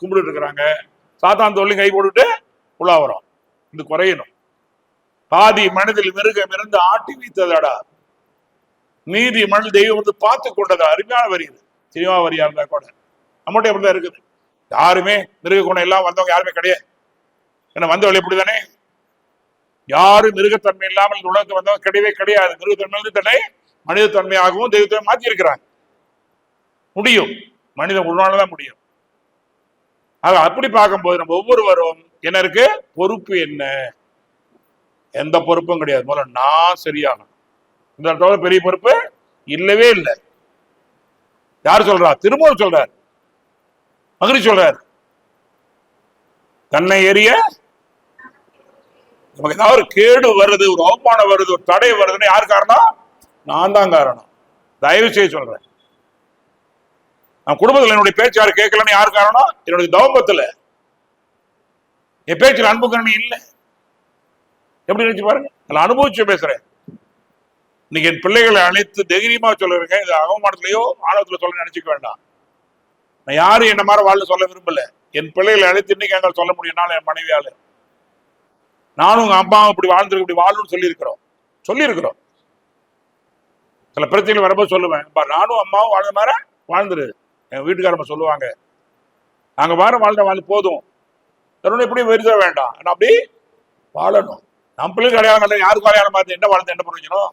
கும்பிட்டு இருக்கிறாங்க. சாத்தான் தோல்லையும் கை போட்டுட்டு உலா வரும். இது குறையணும். பாதி மனதில் மிருகம் இருந்து ஆட்டி வைத்ததாடா, மீதி மனதில் தெய்வம் வந்து பார்த்து கொண்டதா. அருமையான வரி இது. சினிமா வரியா இருந்தா கூட நம்மகிட்ட எப்படிதான் இருக்குது. யாருமே மிருக குணம் எல்லாம் வந்தவங்க யாருமே கிடையாது. ஏன்னா வந்தவள் எப்படிதானே? யாரும் மிருகத்தன்மை இல்லாமல் இந்த உலகத்துக்கு வந்தவங்க கிடையவே கிடையாது. மிருகத்தன்மை தன்னை மனிதத்தன்மையாகவும் தெய்வத்தை மாற்றி இருக்கிறாங்க. முடியும், மனிதன் உள்நாளதான் முடியும். ஆக அப்படி பார்க்கும்போது நம்ம ஒவ்வொருவரும் என்ன இருக்கு? பொறுப்பு என்ன? எந்த பொறுப்பும் கிடையாது. முதல்ல நான் சரியாகணும். இந்த தவிர பெரிய பொறுப்பு இல்லவே இல்லை. யார் சொல்றா? திருமூலர் சொல்றார், மகிழ்ச்சி சொல்றார். தன்னை எரிய நமக்கு ஏதாவது ஒரு கேடு வருது, ஒரு அவமானம் வருது, ஒரு தடை வருதுன்னு யார் காரணம்? நான் தான் காரணம். தயவு செய்து சொல்றேன். நான் குடும்பத்தில் என்னுடைய பேச்சு யாரு கேட்கலன்னு யார் காரணம்? என்னுடைய தவம்பத்துல என் பேச்சில் அன்பு கரணி இல்லை. எப்படி நினைச்சு பாருங்க. நான் அனுபவிச்சு பேசுறேன். இன்னைக்கு என் பிள்ளைகளை அழைத்து தைரியமா சொல்லுறேங்க. இது அவமானத்திலேயோ ஆணவத்துல சொல்ல நினைச்சுக்க வேண்டாம். நான் யாரும் என்ன மாதிரி வாழ சொல்ல விரும்பல. என் பிள்ளைகளை அழைத்து இன்னைக்கு எங்க சொல்ல முடியும்னாலும் என் மனைவியால நானும் உங்க அம்மாவும் இப்படி வாழ்ந்துருக்கு, இப்படி வாழணும்னு சொல்லியிருக்கிறோம். சில பிரச்சனைகள் வரும்போது சொல்லுவேன், நானும் அம்மாவும் வாழ்ந்த மாதிரி வாழ்ந்துரு. என் வீட்டுக்காரம்மா சொல்லுவாங்க, நாங்க வாழ்ந்து போதும், எப்படி வெறுத வேண்டாம், நான் அப்படி வாழணும். நம்ம பிள்ளைகள் அடையாளம் யாருக்கு அடையாளம் பார்த்து என்ன வாழ்ந்து என்ன பிரயோஜனம்?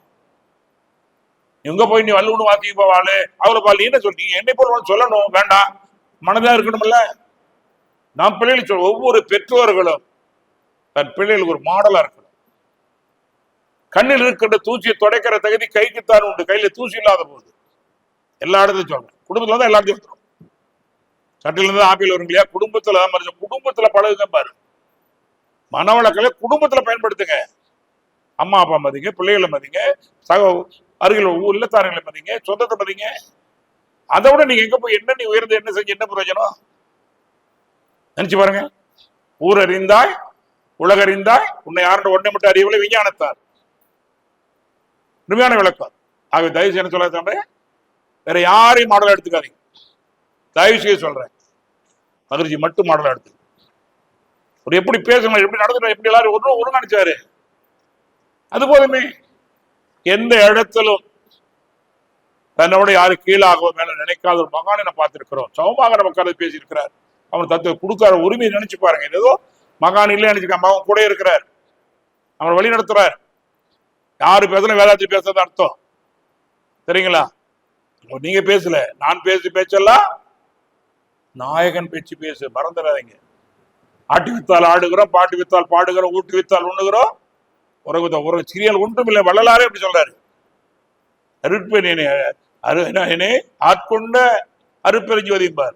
எங்க போய் நீ வல்லூன்னு வாத்தி இப்ப வாழு, அவளை பால் நீ என்ன சொல்றீங்க? என்னை போல் சொல்லணும் வேண்டாம், மனதா இருக்கணும்ல. நம் பிள்ளைகள் ஒவ்வொரு பெற்றோர்களும் தன் பிள்ளைகளுக்கு ஒரு மாடலா இருக்கணும். கண்ணில் இருக்கின்ற தூசியை துடைக்கிற தகுதி கைக்குத்தான் உண்டு. கையில தூசி இல்லாத போது எல்லா இடத்தையும் சொல்றேன். குடும்பத்துல தான் எல்லாத்தையும் வந்துடும். கட்டில இருந்து ஆப்பிள் வரும் இல்லையா? குடும்பத்துல பழகுங்க பாரு. மனவளக்கலை குடும்பத்துல பயன்படுத்துங்க. அம்மா அப்பா மதிங்க, பிள்ளைகளை மதிங்க, அருகில் இல்லத்தாரங்களை மதிங்க, சொந்தத்தை மதிங்க. அதை விட நீங்க எங்க போய் என்ன நீ உயர்ந்து என்ன செஞ்சு என்ன பிரயோஜனம்? நினைச்சு பாருங்க. ஊரறிந்தாய் உலகறிந்தாய் உன்னை யாருடைய ஒன்றை மட்டும் அறியவில்லை விஞ்ஞானத்தார். உண்மையான விளக்கம். ஆகவே தயவு செய்ய சொல்ல தம்பி, வேற யாரையும் மாடலா எடுத்துக்காதீங்க. தயவு செய்ய சொல்றேன், மகிழ்ச்சி மட்டும் மாடலா எடுத்து. ஒரு எப்படி பேசணும், எப்படி நடந்துட்டோம், எப்படி எல்லாரும் ஒருங்கிணைச்சாரு. அது போதுமே. எந்த இடத்திலும் தன்னோட யாரு கீழாக மேல நினைக்காத ஒரு மகானை நம்ம பார்த்திருக்கிறோம். சமமாக நம்ம கதை பேசியிருக்கிறார். அவன் தத்துவ கொடுக்காத உரிமையை நினைச்சு பாருங்க. ஏதோ மகான் இல்லை நினைச்சுக்க, மகன் கூட இருக்கிறார், அவன் வழி நடத்துறார். யாரு பேசல வேதாத்தி பேசுறது அர்த்தம் சரிங்களா? நீங்க பேசல, நான் பேசி பேச்செல்லாம் நாயகன் பேச்சு பேசு, மறந்துடாதீங்க. ஆட்டி வித்தால் ஆடுகிறோம், பாட்டு வித்தால் பாடுகிறோம், ஊட்டி வித்தால் உண்ணுகிறோம். ஒரு சீரியல் ஒன்றும் இல்லை, வள்ளலாரே அப்படி சொல்றாரு. அருட்பெண்ணே ஆட்கொண்ட அருட்பெருஞ்சோதிம்பார்.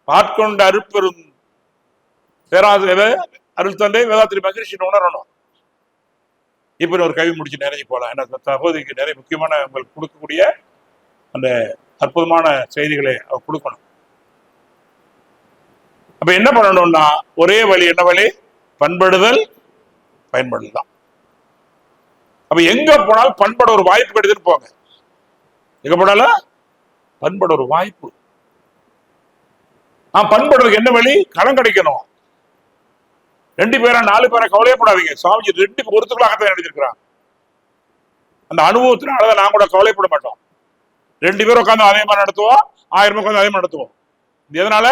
ஆட்கொண்ட அருட்பெரும் பேராசிரியர் அருள் தந்தை வேதாத்திரி மகிழ்ச்சி உணரணும். இப்ப ஒரு கவி முடிச்சு நிறைய போலாம். ஏன்னா சகோதரிக்கு நிறைய முக்கியமான உங்களுக்கு கொடுக்கக்கூடிய அந்த அற்புதமான செய்திகளை அவர் கொடுக்கணும். அப்ப என்ன பண்ணணும்னா ஒரே வழி, என்ன வழி? பண்படுதல், பயன்படுதல் தான். அப்ப எங்க போனாலும் பண்பட ஒரு வாய்ப்பு கிடைக்குதுன்னு போங்க. எங்க போனாலும் பண்பட ஒரு வாய்ப்பு. பண்படுறதுக்கு என்ன வழி? கடன் கிடைக்கணும். 2 பேரா 4 பேரா கவலையப்படாதீங்க. சுவாமிஜி 2க்கு ஒருத்தர்களாகத்தான் எழுதியிருக்கிறான். அந்த அனுபவத்தினாலதான் நான் கூட கவலைப்பட மாட்டோம். 2 பேரும் உட்காந்து அதே மாதிரி நடத்துவோம், 1000 உட்காந்து அதே மாதிரி நடத்துவோம். எதனால?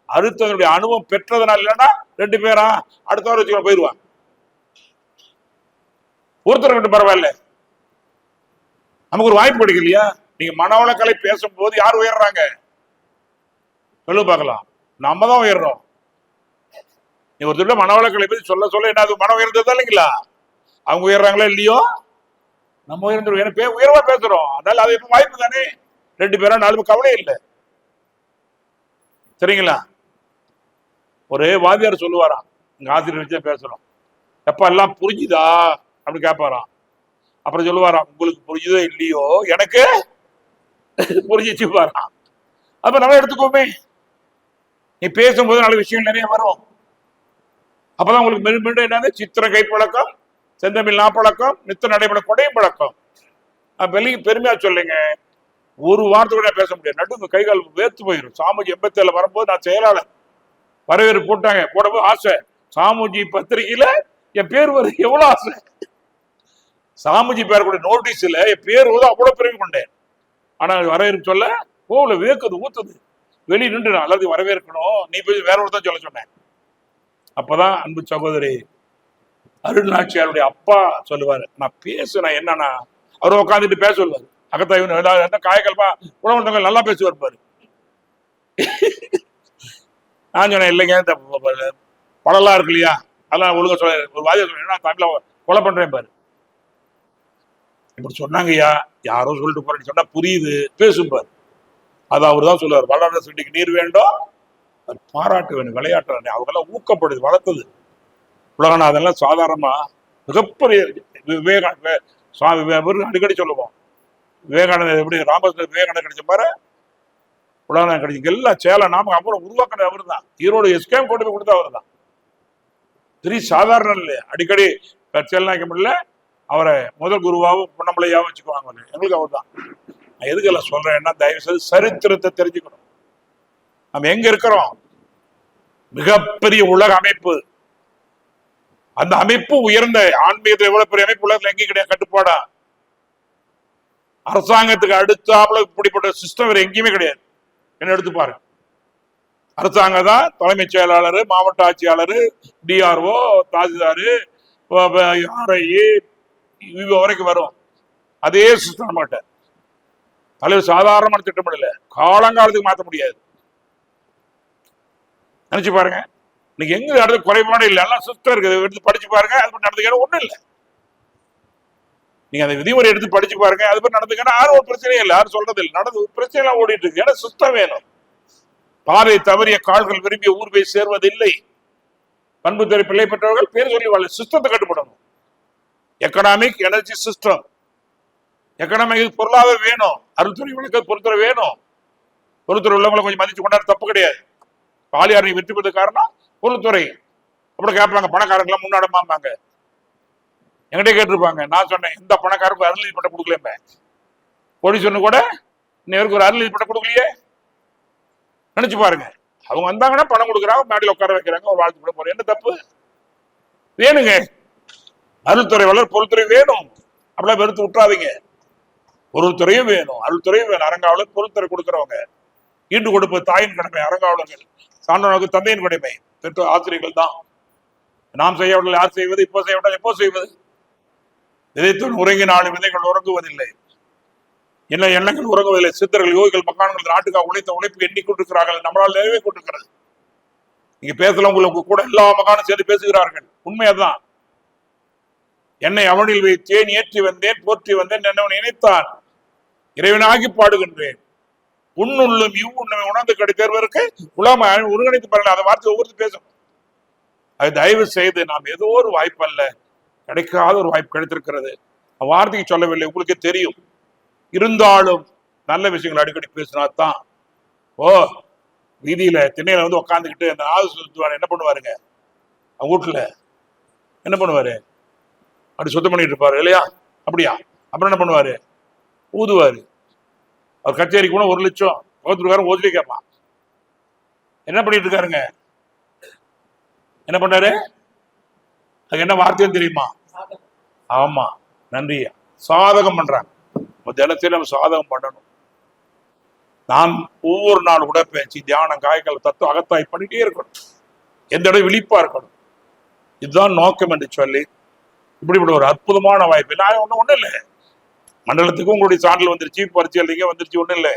அடுத்தவனுடைய அனுபவம் பெற்றதுனால. இல்லைன்னா 2 பேரா அடுத்த வாரம் வச்சுக்கலாம் போயிடுவான். ஒருத்தர் ரெண்டு பரவாயில்ல, நமக்கு ஒரு வாய்ப்பு கிடைக்கலையா? நீங்க மனவளக்கலை பேசும்போது யார் உயர்றாங்க சொல்லு பார்க்கலாம்? நம்ம தான் உயர்றோம். நீ ஒருத்தர் மனவளக்கலை பத்தி சொல்ல சொல்ல என்ன மனம் உயர்ந்ததா இல்லைங்களா? அவங்க உயர்றாங்களா இல்லையோ, நம்ம உயர்ந்துருவோம். ஏன்னா உயர்வா பேசுறோம், அதனால அது வாய்ப்பு தானே. 2 பேரா 4 பேர் கவலை இல்லை சரிங்களா? ஒரே வாத்தியார் சொல்லுவாராம், எங்க ஆசிரியர் வச்சே பேசுறோம், எப்ப எல்லாம் புரிஞ்சுதா அப்படின்னு கேட்பாராம். அப்புறம் சொல்லுவாராம், உங்களுக்கு புரிஞ்சுதோ இல்லையோ எனக்கு புரிஞ்சிச்சு பாராம். அப்ப நம்ம எடுத்துக்கோமே, நீ பேசும்போது நல்ல விஷயம் நிறைய வரும். அப்பதான் உங்களுக்கு மீண்டும் மீண்டும் என்னது? சித்திர கைப்பழக்கம், செந்தமிழ் நாப்பழக்கம், நித்த நடைபெற கொடையும் பழக்கம். வெளியே பெருமையா சொல்லுங்க. ஒரு வார்த்தை கூட பேச முடியாது, நடுங்க கைகால் வேர்த்து போயிடும். சாமுஜி 87 வரும்போது நான் செயலாளர், வரவேற்பு போட்டாங்க, போடும்போது ஆசை, சாமுஜி பத்திரிகையில என் பேர் வருது, எவ்வளவு ஆசை. சாமுஜி பேர் கூட நோட்டீஸ்ல என் பேர் வருது, அவ்வளவு பெருமை கொண்டேன். ஆனா வரவேற்பு சொல்ல போகல, வேக்குது ஊத்துது. வெளியே நின்று நான் எல்லாத்தையும் வரவேற்கணும், நீ போய் வேற ஒருத்தான் சொல்ல சொன்னேன். அப்பதான் அன்பு சகோதரி அருள்நாச்சியாருடைய அப்பா சொல்லுவாரு, நான் பேசுறேன் என்னன்னா, அவர் உட்காந்துட்டு பேச சொல்லுவாரு, அகத்தாய்வு காயக்கல்பா உணவு நல்லா பேசுவார் பாரு. நான் சொன்னேன், இல்லைங்க இந்த படம்லாம் இருக்கு இல்லையா, அதெல்லாம் ஒழுங்கா சொல்ல, ஒரு வாதியா சொல்ல, தமிழ கொலை பண்றேன் பாரு. இப்படி சொன்னாங்கய்யா, யாரோ சொல்லிட்டு போறேன்னு சொன்னா புரியுது, பேசும் பாரு. அது அவர் தான் சொல்லுவார், வளர்ற செடிக்கு நீர் வேண்டும், பாராட்டு வேணும், விளையாட்டு வேணும். அவங்கெல்லாம் ஊக்கப்படுது, வளர்த்தது. உலகனா அதெல்லாம் சாதாரணமா மிகப்பெரிய சுவாமி அடிக்கடி சொல்லுவோம், விவேகானந்தர் எப்படி ராமகிருஷ்ண விவேகானந்தர் கிடைச்ச மாதிரி உலகம் கிடைச்சி எல்லாம் சேலம் நாம அப்புறம் உருவாக்கின அவர் தான். ஈரோடு எஸ்கேம் கொண்டு போய் கொடுத்த அவர் தான். பெரிய சாதாரண இல்லை. அடிக்கடி சேலநாயக்கமில்ல அவரை முதல் குருவாவும் பொன்னமலையாவும் வச்சுக்குவாங்க. எங்களுக்கு அவர் தான். நான் எதுக்கெல்லாம் சொல்றேன்னா, தயவு செய்து சரித்திரத்தை தெரிஞ்சுக்கணும். நம்ம எங்க இருக்கிறோம்? மிகப்பெரிய உலக அமைப்பு. அந்த அமைப்பு உயர்ந்த ஆன்மீகத்தில் எவ்வளவு பெரிய அமைப்பு உலகத்தில் எங்கேயும் கிடையாது கட்டுப்பாடா. அரசாங்கத்துக்கு அடுத்தாப்புல இப்படிப்பட்ட சிஸ்டம் வேற எங்கேயுமே கிடையாது. என்ன எடுத்து பாருங்க, அரசாங்கம் தான் தலைமைச் செயலாளர், மாவட்ட ஆட்சியாளர், டிஆர்ஓ, தாசில்தார், ஆர்ஐ வரைக்கும் வரும். அதே சிஸ்டம் மாட்டேன். தலைவர் சாதாரணமான திட்டமிடல, காலங்காலத்துக்கு மாற்ற முடியாது. நினைச்சு பாருங்க, இன்னைக்கு எங்க நடந்து குறைபாடு இல்லை, எல்லாம் சிஸ்டம் இருக்குது. எடுத்து படிச்சு பாருங்க, அது மாதிரி நடந்துக்க ஒண்ணும் இல்லை. நீங்க அந்த விதிமுறை எடுத்து படிச்சு பாருங்க, அது மாதிரி நடந்துக்கன்னா யாரும் ஒரு பிரச்சனையும் இல்லை, யாரும் சொல்றது இல்லை. நடந்து பிரச்சனை எல்லாம் ஓடிட்டு இருக்கு. ஏன்னா சிஸ்டம் வேணும். பாதை தவறிய கால்கள் விரும்பிய ஊர் போய் சேர்வதில்லை. பண்பு தெரி பிள்ளை பெற்றவர்கள் பேர் சொல்லி வாழ சிஸ்டத்தை கட்டுப்படணும். எக்கனாமிக் எனர்ஜி சிஸ்டம், எக்கனாமிக் பொருளாதார வேணும், அறுத்துறை விளக்க பொறுத்துறை வேணும். பொறுத்துறை உள்ளவங்களை கொஞ்சம் மதிச்சு கொண்டாட தப்பு கிடையாது. பாலியார் நீ வெற்றி பெற்ற காரணம் பொருள்துறை. அப்படி கேட்பாங்க, பணக்காரங்களாம் முன்னாடமாங்க என்கிட்ட கேட்டிருப்பாங்க. நான் சொன்னேன், எந்த பணக்காரருக்கு அருள் பட்டம் கொடுக்கல, கோடீஸ்வரனு கூட இன்னைக்கு ஒரு அருள் பட்டம் கொடுக்கலையே. நினைச்சு பாருங்க, அவங்க வந்தாங்கன்னா பணம் கொடுக்குறாங்க, மேடையில் உட்கார வைக்கிறாங்க, ஒரு வாழ்த்து கூட போறேன். என்ன தப்பு வேணுங்க? அருள்துறை வளர் பொருள்துறை வேணும். அப்படிலாம் வெறுத்து விட்டுறாதீங்க. பொருள்துறையும் வேணும், அருள்துறையும் வேணும். அரங்காவலர் பொருள்துறை கொடுக்கிறவங்க, ஈண்டு கொடுப்பது தாயின் கடமை. அரங்காவலர்கள் சான்றோர்களுக்கு தந்தையின் கடமை. பெற்றோர் ஆசிரியர்கள் தான். நாம் செய்யவில்லை, யார் செய்வது? இப்போ செய்யவில்லை, எப்போ செய்வது? விதைத்துடன் உறங்கினாலும் விதைகள் உறங்குவதில்லை, என்ன எண்ணங்கள் உறங்குவதில்லை. சித்தர்கள், யோகிகள், மக்கான்கள் நாட்டுக்காக உழைத்த உழைப்பு எண்ணிக்கொண்டிருக்கிறார்கள். நம்மளால் நிறைவே கொண்டிருக்கிறது. நீங்க பேசல, உங்களுக்கு கூட எல்லா மகானும் சேர்ந்து பேசுகிறார்கள். உண்மை அதுதான். என்னை அவனில் வைத்தேன், ஏற்றி வந்தேன், போற்றி வந்தேன், என்னவன் நினைத்தான் இறைவனாகி பாடுகின்றேன். உன்னுள்ளும் இவ்வுண்மை உணர்ந்து கிடைத்தவருக்கு உலாம ஒருங்கிணைத்து பாருங்கள். அந்த வார்த்தை ஒவ்வொரு பேசணும். அது தயவு செய்து நாம் ஏதோ ஒரு வாய்ப்பு அல்ல, கிடைக்காத ஒரு வாய்ப்பு கிடைத்திருக்கிறது. வார்த்தைக்கு சொல்லவில்லை, உங்களுக்கே தெரியும். இருந்தாலும் நல்ல விஷயங்கள் அடிக்கடி பேசினாத்தான். ஓ வீதியில திண்ணையில வந்து உட்காந்துக்கிட்டு அந்த ஆள் என்ன பண்ணுவாருங்க, அவங்க வீட்டுல என்ன பண்ணுவாரு? அப்படி சுத்தம் பண்ணிட்டு இருப்பாரு இல்லையா? அப்படியா? அப்புறம் என்ன பண்ணுவாரு? ஊதுவாரு. அவர் கச்சேரிக்கு போனா 1 லட்சம் ஓதுருக்காரு, ஓதுலே கேட்பான். என்ன பண்ணிட்டு இருக்காருங்க? என்ன பண்ணாரு? அது என்ன வார்த்தைன்னு தெரியுமா? ஆமா, நன்றி. சாதகம் பண்றாங்க. தினத்தையும் நம்ம சாதகம் பண்ணணும். நான் ஒவ்வொரு நாள் உடற்பயிற்சி, தியானம், காய்கள், தத்துவம், அகத்தாய் பண்ணிட்டே இருக்கணும். எந்த இடம் விழிப்பா இருக்கணும். இதுதான் நோக்கம் என்று சொல்லி இப்படிப்பட்ட ஒரு அற்புதமான வாய்ப்பு. நான் ஒண்ணும் இல்லை, மண்டலத்துக்கும் உங்களுடைய சான்றிதழ் வந்துருச்சு, பரிசு எழுதிங்க வந்துருச்சு, ஒண்ணும் இல்லை.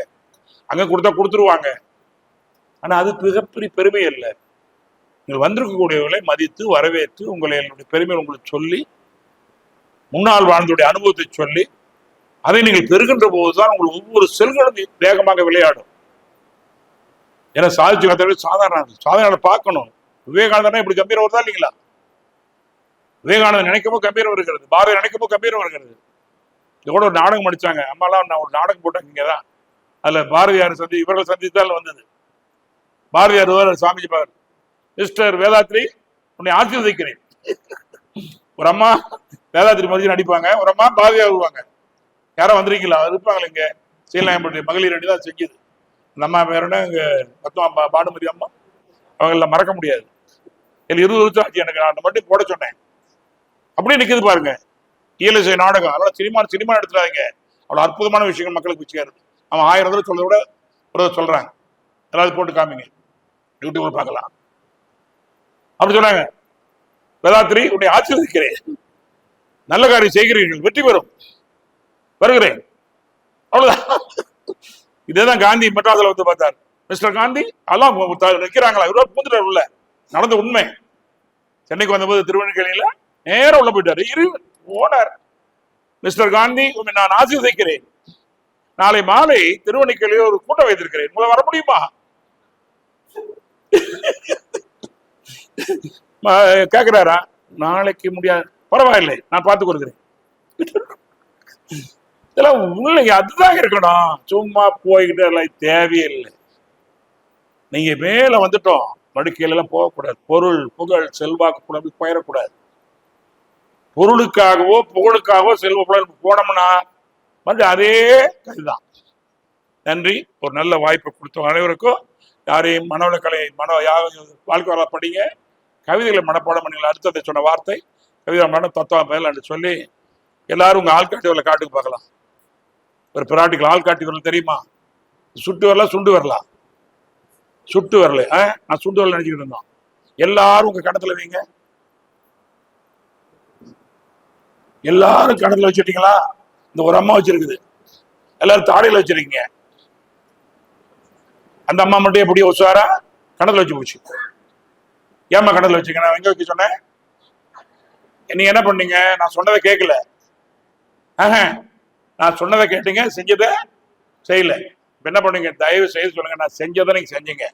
அங்க கொடுத்தா கொடுத்துருவாங்க. ஆனா அது மிகப்பெரிய பெருமை இல்லை. நீங்கள் வந்திருக்கக்கூடியவர்களை மதித்து வரவேற்று உங்களை பெருமை உங்களுக்கு சொல்லி, முன்னால் வாழ்ந்துடைய அனுபவத்தை சொல்லி, அதை நீங்கள் பெறுகின்ற போதுதான் உங்கள் ஒவ்வொரு செல்களும் வேகமாக விளையாடும். ஏன்னா சாதிச்சு கத்தவர்கள் சாதாரண பார்க்கணும். விவேகானந்தனா இப்படி கம்பீரம் வருதா இல்லைங்களா? விவேகானந்தன் நினைக்கவும் கம்பீரம் வருகிறது, பாரதி நினைக்கவும் கம்பீரம் வருகிறது. இது கூட ஒரு நாடகம் அடிச்சாங்க அம்மாலாம். நான் ஒரு நாடகம் போட்டாங்க இங்கதான். அதுல பாரதியார் இவர்கள் சந்தித்தால் வந்தது. பாரதியார் சாமிஜி பாரு, மிஸ்டர் வேதாத்ரி உன்னை ஆசீர்வதிக்கிறேன். ஒரு அம்மா வேதாத்ரி மதியம் நடிப்பாங்க, ஒரு அம்மா பாரதியார் வருவாங்க. யாரும் வந்திருக்கீங்களா? இருப்பாங்களே இங்க சீலாயம்பட்டி மகளிர் அணி தான் செஞ்சது. அந்த அம்மா பேருன்னா இங்க பானுமதி அம்மா, அவங்கள மறக்க முடியாது. 20 வருஷம் ஆச்சு எனக்கு. நான் மட்டும் போட சொன்னேன். அப்படியே நிக்குது பாருங்க. இயலிசை நாடகம். அதனால சினிமா எடுத்துறாங்க. அவ்வளவு அற்புதமான விஷயங்கள் மக்களுக்கு சேருது. அவன் 1000 தடவை சொல்றத விட ஒரு சொல்றாங்க. அதாவது போட்டு காமிங்க, யூடியூப்ல பார்க்கலாம். அப்படி சொன்னாங்க. வேதாத்ரி உன்னை ஆசீர்வதிக்கிறேன், நல்ல காரியம் செய்கிறீர்கள், வெற்றி பெறும், வருகிறேன். அவ்வளவுதான். இதேதான் காந்தி மெட்ராஸ்ல வந்து பார்த்தார். மிஸ்டர் காந்தி எல்லாம் நிற்கிறாங்களா? இவரோட பூந்துட்டார் உள்ள. நடந்த உண்மை. சென்னைக்கு வந்தபோது திருவண்ணாமலையில நேரம் உள்ள போயிட்டாரு. ஓனர் மிஸ்டர் காந்தி உண்மை நான் ஆசீர்வதிக்கிறேன், நாளை மாலை திருவண்ணாமலையிலே ஒரு கூட்டம் வைத்திருக்கிறேன், உங்களை வர முடியுமா? கேட்கிறாரா? நாளைக்கு முடியாது, பரவாயில்லை, நான் பார்த்து கொடுக்கிறேன். இதெல்லாம் உள்ள அதுதான் இருக்கணும். சும்மா போய்கிட்டு எல்லாம் தேவையில்லை. நீங்க மேல வந்துட்டோம், மடுக்கையில எல்லாம் போகக்கூடாது. பொருள், புகழ், செல்வாக்கு போயிடக்கூடாது. பொருளுக்காகவோ புகழுக்காகவோ செல்வ புகழ் போனோம்னா வந்து அதே கதைதான். நன்றி. ஒரு நல்ல வாய்ப்பை கொடுத்த அனைவருக்கும், யாரையும் மனவளக்கலை வாழ்க்கை வரலாறு படிங்க, கவிதைகளை மனப்பாடம் பண்ணி அடுத்ததை சொன்ன வார்த்தை கவிதை மன தத்துவம் மேல என்று சொல்லி எல்லாரும் உங்க ஆள்காட்டி வரல காட்டுக்கு பார்க்கலாம். ஒரு பிராட்டிகள் ஆள்காட்டி வரல தெரியுமா? சுட்டு வரலாம், சுண்டு வரலாம். சுட்டு வரல, நான் சுண்டு வரல நினைச்சுக்கிட்டு இருந்தோம். எல்லாரும் உங்க கணத்துல வைங்க. எல்லாரும் கணத்துல வச்சுட்டீங்களா? இந்த ஒரு அம்மா வச்சிருக்குது, எல்லாரும் தாடையில வச்சிருக்கீங்க. அந்த அம்மா மட்டும் எப்படி உசாரா கணத்துல வச்சு போச்சு. ஏமா கணத்துல வச்சுக்க? நான் எங்க வைக்க சொன்னேன்? நீங்க என்ன பண்ணீங்க? நான் சொன்னதை கேட்கல. நான் சொன்னதை கேட்டீங்க, செஞ்சதை செய்யல. இப்ப என்ன பண்ணீங்க? தயவு செய்து சொல்லுங்க, நான் செஞ்சதை நீங்க செஞ்சீங்க.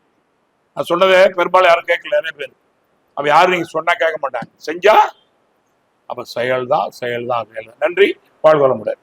நான் சொன்னதை பெரும்பாலும் யாரும் கேட்கல, நிறைய பேர். அப்ப யாரும் நீங்க சொன்னா கேட்க மாட்டாங்க. செஞ்சா அப்ப செயல்தான். நன்றி. வாழ்வளமுடன்.